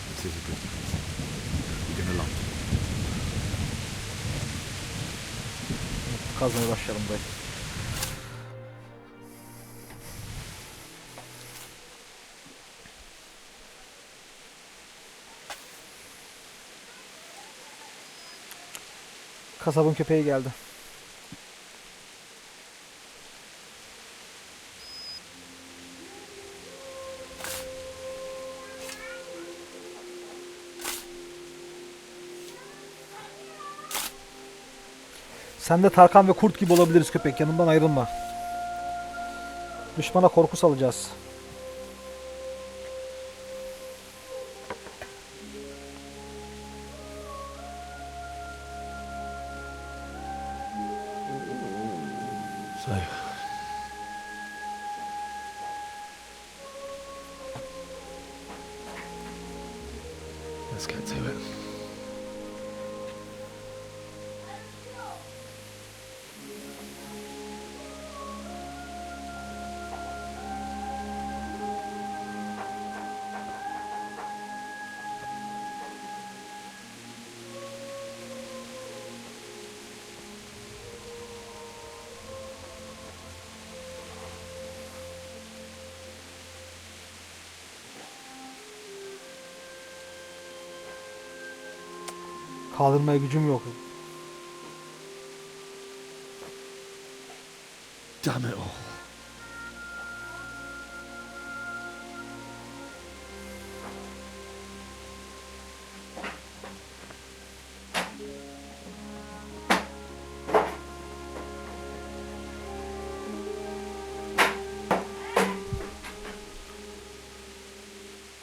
This is a good place. You're gonna like it. Kazmaya başlayalım burayı. Kasabın köpeği geldi. Sen de Tarkan ve Kurt gibi olabiliriz köpek. Yanımdan ayrılma. Düşmana korku salacağız. So, let's get to it. Kaldırmaya gücüm yok. Damn it all.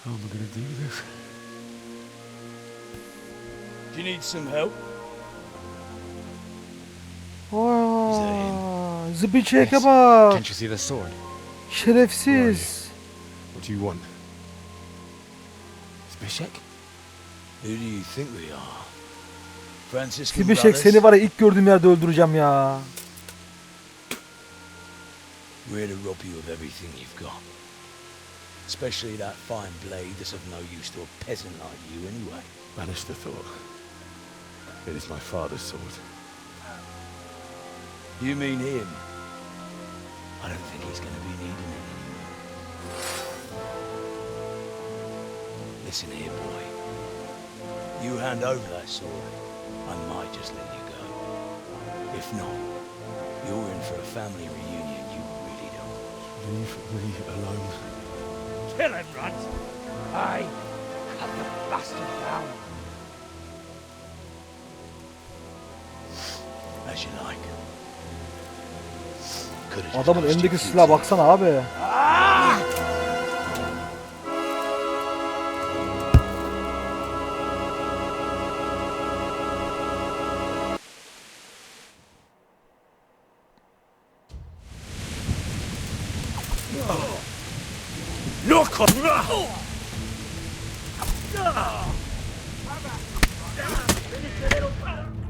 How am I going to do this? Do you need some help? Aa, zıbıçeke bak. Can't you see the sword? Şerefsiz. What do you want? Zbyszek? Who do you think we are? Franciscan Zıbıçek brothers? seni var ya ilk gördüğüm yerde öldüreceğim ya. We're here to rob you of everything you've got. Especially that fine blade that's of no use to a peasant like you anyway. Banish the thought. It is my father's sword. You mean him? I don't think he's going to be needing it anymore. Listen here, boy. You hand over that sword, I might just let you go. If not, you're in for a family reunion you really don't want. Leave me alone. Kill him, Runt! Aye, cut the bastard down. As you like. Adamın elindeki silaha baksana abi.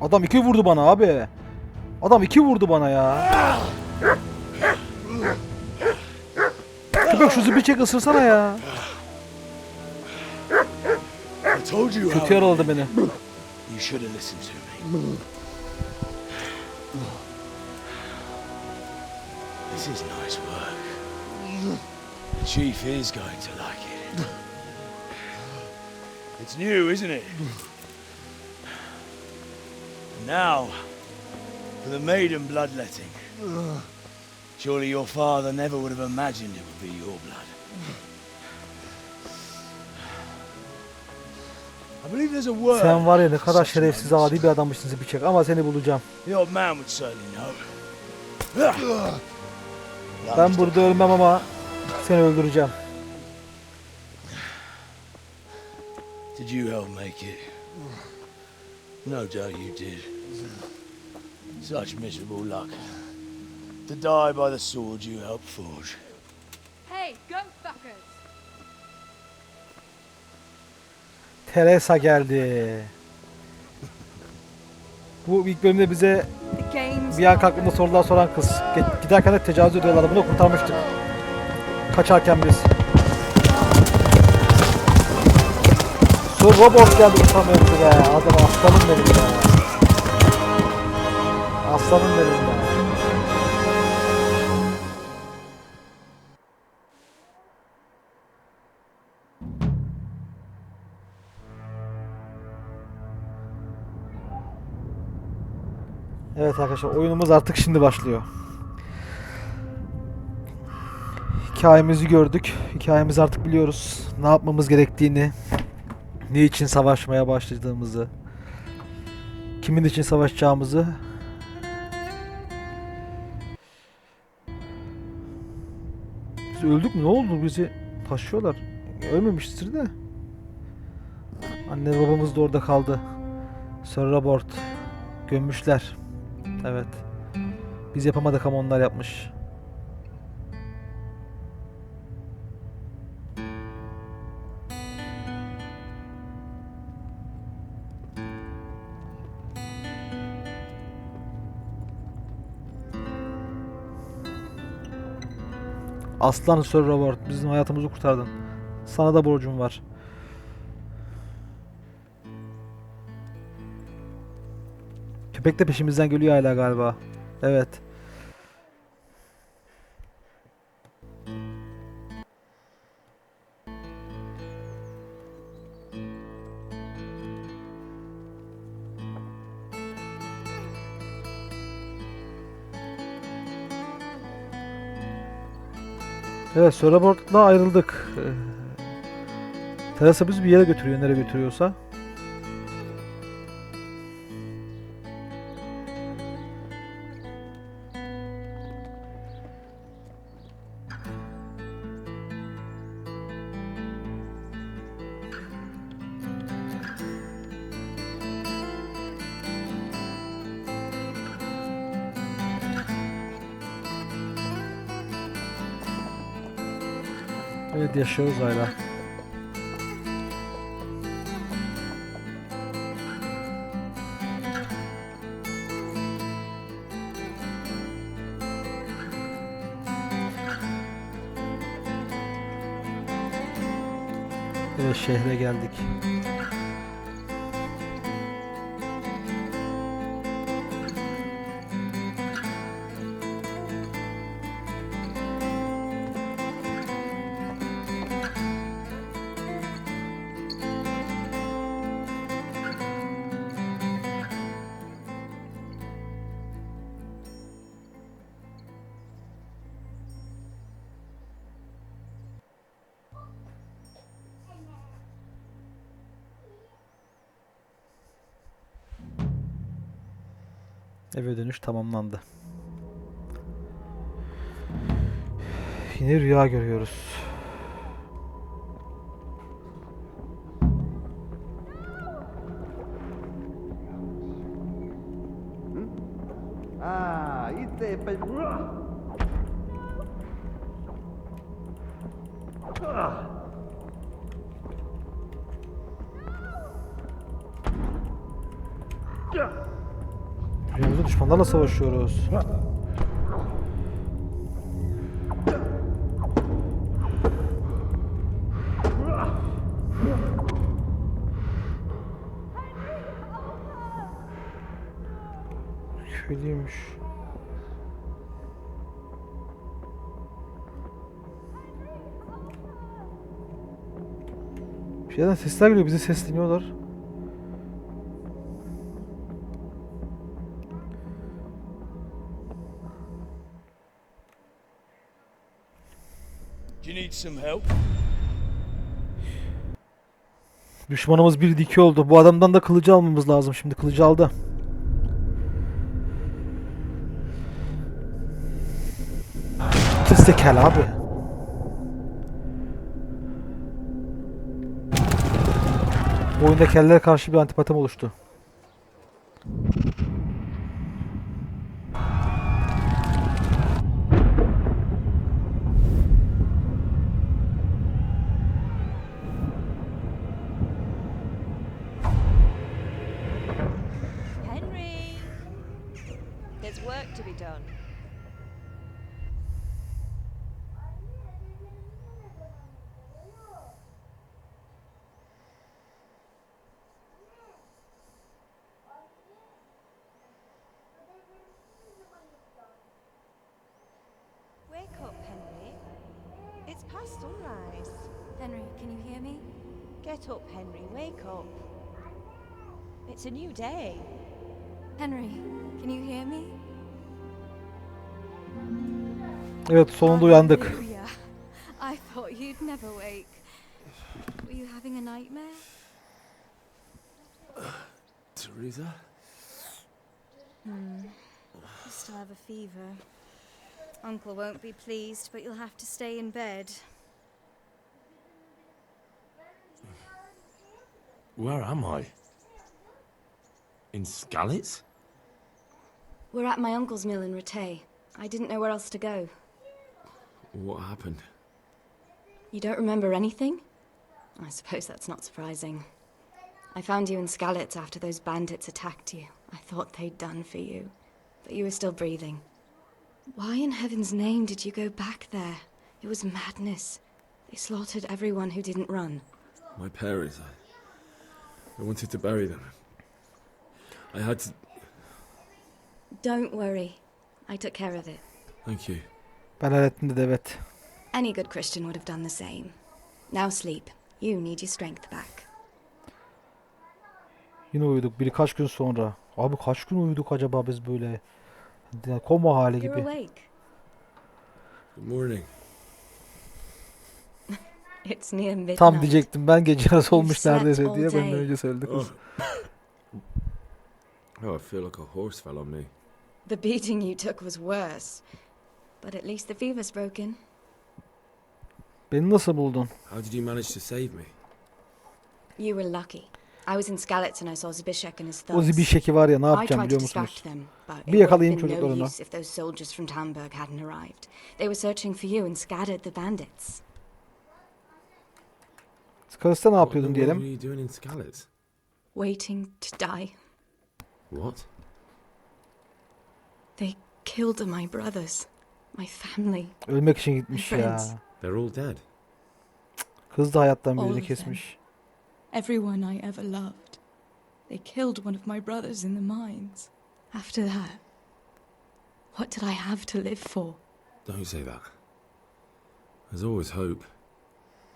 Adam 2 vurdu bana abi. Adam 2 vurdu bana ya. Köpek şu zıbıçek ısırsana ya. Kötü yaraladı beni. You should have listened to me. This is nice work. The chief is going to like it. It's new, isn't it? Now, for the maiden bloodletting. Surely your father never would have imagined it would be your blood. I believe there's a word. Sen var ya ne kadar şerefsiz adi bir adammışsın zıbıçek ama seni bulacağım. The old man would certainly know. Ben burada ölmem ama seni öldüreceğim. Did you help make it? No doubt you did. Such miserable luck. To die by the sword you helped forge. Hey, go fuckers! Teresa geldi. Bu ilk bölümde bize bir an hakkında sorular soran kız. Giderken de tecavüz ediyorlardı. Bunu kurtarmıştık. Kaçarken biz. Sir Robert geldi kurtarmaya bizi be. Adam aslanım benim be. Aslanım benim be. Evet arkadaşlar oyunumuz artık şimdi başlıyor. Hikayemizi gördük. Hikayemizi artık biliyoruz. Ne yapmamız gerektiğini, ne için savaşmaya başladığımızı, kimin için savaşacağımızı. Biz öldük mü? Ne oldu? Bizi taşıyorlar. Ölmemiştir de. Anne babamız da orada kaldı. Sir Robert. Gömmüşler. Evet. Biz yapamadık ama onlar yapmış. Aslan Sir Robert, bizim hayatımızı kurtardın. Sana da borcum var. Köpek de peşimizden geliyor hala galiba. Evet. Evet, Surabord'la ayrıldık. Terasa bizi bir yere götürüyor, nereye götürüyorsa. Evet, yaşıyoruz hala. Evet, şehre geldik. Eve dönüş tamamlandı. Yine rüya görüyoruz. Rüyamızda düşmanlarla savaşıyoruz. Köylüymüş. Bir yerden sesler geliyor, bizi sesleniyorlar. Do you need some help? Düşmanımız 1'de 2 oldu. Bu adamdan da kılıcı almamız lazım. Şimdi kılıcı aldı. Zekalı abi. Bu oyunda kellere karşı bir antipatim oluştu. Henry, there's work to be done. Wake up, Henry. It's past sunrise. Henry, can you hear me? Get up, Henry. Wake up. It's a new day. Henry, can you hear me? Evet, sonunda uyandık. Hallelujah. I thought you'd never wake. Were you having a nightmare? Teresa? You still have a fever. Uncle won't be pleased, but you'll have to stay in bed. Where am I? In Skalitz? We're at my uncle's mill in Rattay. I didn't know where else to go. What happened? You don't remember anything? I suppose that's not surprising. I found you in Skalitz after those bandits attacked you. I thought they'd done for you, but you were still breathing. Why in heaven's name did you go back there? It was madness. They slaughtered everyone who didn't run. My parents, I wanted to bury them. I had to... Don't worry. I took care of it. Thank you. Ben hallettim dedi, evet. Any good Christian would have done the same. Now sleep. You need your strength back. Yine uyuduk birkaç gün sonra. Abi kaç gün uyuduk acaba biz böyle? Koma hali You're gibi. awake. Good morning. It's near midnight. Tam diyecektim ben, gece yarısı olmuş You've slept neredeyse all diye, benden day. önce söyledi kız. Oh, I feel like a horse fell on me. The beating you took was worse. But at least the fever's broken. Beni nasıl buldun? How did you manage to save me? You were lucky. I was in Skalitz and I saw Zbyszek and his O thugs. Zbyszek'i var ya, ne I yapacağım tried to biliyor distract musunuz? them, but it Bir would have yakalayayım been no çocuklarını. use if those soldiers from Tamburg hadn't arrived. They were searching for you and scattered the bandits. Skalit'te ne What in yapıyordun the world diyelim? were you doing in Skalitz? Waiting to die. What? They killed my brothers. My family. Ölmek için gitmiş ya. Friends. They're all dead. Kız da hayattan All birini of them. kesmiş. Everyone I ever loved. They killed one of my brothers in the mines. After that, what did I have to live for? Don't say that. There's always hope.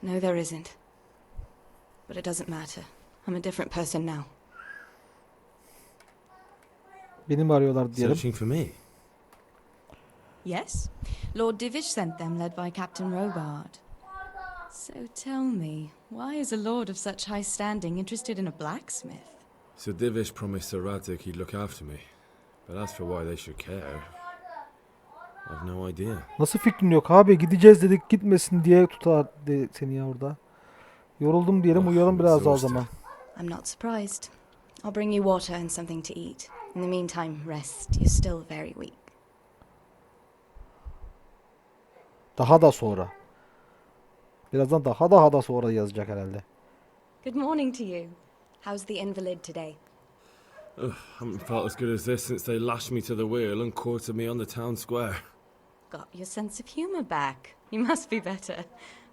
No, there isn't. But it doesn't matter. I'm a different person now. Beni mi arıyorlar diyelim. Searching for me. Yes. Lord Divish sent them, led by Captain Robard. So tell me, why is a lord of such high standing interested in a blacksmith? Sir Divish promised Sir Radzik he'd look after me. But as for why they should care, I've no idea. Nasıl fikrin yok abi, gideceğiz dedik, gitmesin diye tutar seni ya orada. Yoruldum diyelim, uyuyalım biraz daha o zaman. I'm not surprised. I'll bring you water and something to eat. In the meantime, rest. You're still very weak. Daha da sonra. Birazdan daha da sonra yazacak herhalde. Good morning to you. How's the invalid today? Ugh, haven't felt as good as this since they lashed me to the wheel and quartered me on the town square. Got your sense of humor back. You must be better.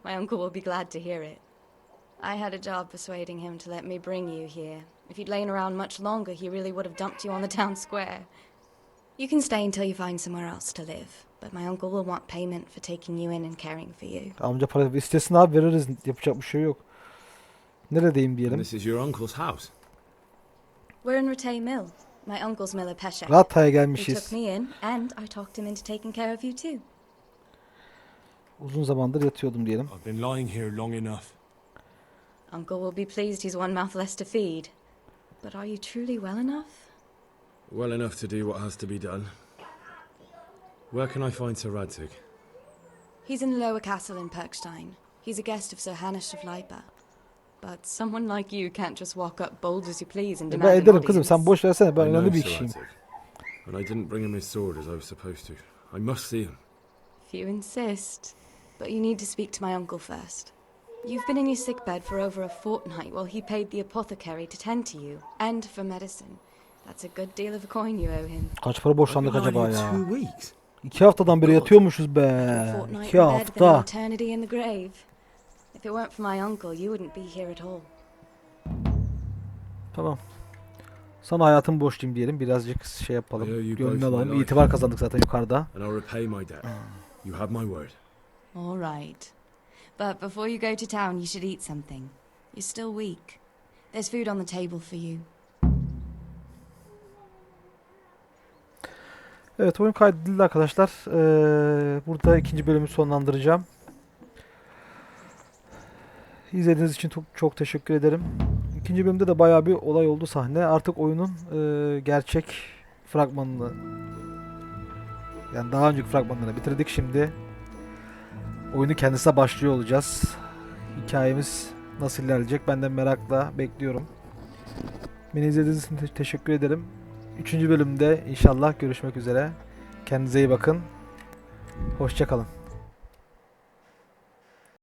My uncle will be glad to hear it. I had a job persuading him to let me bring you here. If you'd lain around much longer, he really would have dumped you on the town square. You can stay until you find somewhere else to live, but my uncle will want payment for taking you in and caring for you. Amca para istesin abi, veririz, yapacak bir şey yok. Neredeyim And diyelim. this is your uncle's house. We're in Ratay Mill. My uncle's mill at Peshek. Ratay'a He gelmişiz. took me in, and I talked him into taking care of you too. Uzun zamandır yatıyordum diyelim. I've been lying here long enough. Uncle will be pleased he's one mouth less to feed. But are you truly well enough? Well enough to do what has to be done. Where can I find Sir Radzik? He's in the lower castle in Perkstein. He's a guest of Sir Hanush of Leipa. But someone like you can't just walk up bold as you please and Ben demand an ederim kızım, audience. sen boş versene, ben I önemli know bir Sir kişiyim. Radzik, and I didn't bring him his sword as I was supposed to. I must see him. If you insist. But you need to speak to my uncle first. You've been in your sickbed for over a fortnight while he paid the apothecary to tend to you, and for medicine. That's a good deal of a coin you owe him. Kaç para borçlandık I've been acaba lying ya? 2 weeks. 2 haftadan beri yatıyormuşuz be. A fortnight 2 in bed than an hafta. eternity in the grave. If it weren't for my uncle, you wouldn't be here at all. Tamam. Sana hayatımı borçluyum diyelim. Birazcık şey I yapalım. owe you Gönlünü both my alalım. life. İtibar kazandık zaten yukarıda. And I'll repay my debt. You have my word. All right. But before you go to town, you should eat something. You're still weak. There's food on the table for you. Evet, oyun kaydedildi arkadaşlar. Burada ikinci bölümü sonlandıracağım. İzlediğiniz için çok teşekkür ederim. İkinci bölümde de bayağı bir olay oldu sahne. Artık oyunun gerçek fragmanını, yani daha önceki fragmanlarını bitirdik. Şimdi oyunu kendisine başlıyor olacağız. Hikayemiz nasıl ilerleyecek? Ben de merakla bekliyorum. Beni izlediğiniz için teşekkür ederim. 3. bölümde inşallah görüşmek üzere. Kendinize iyi bakın. Hoşça kalın.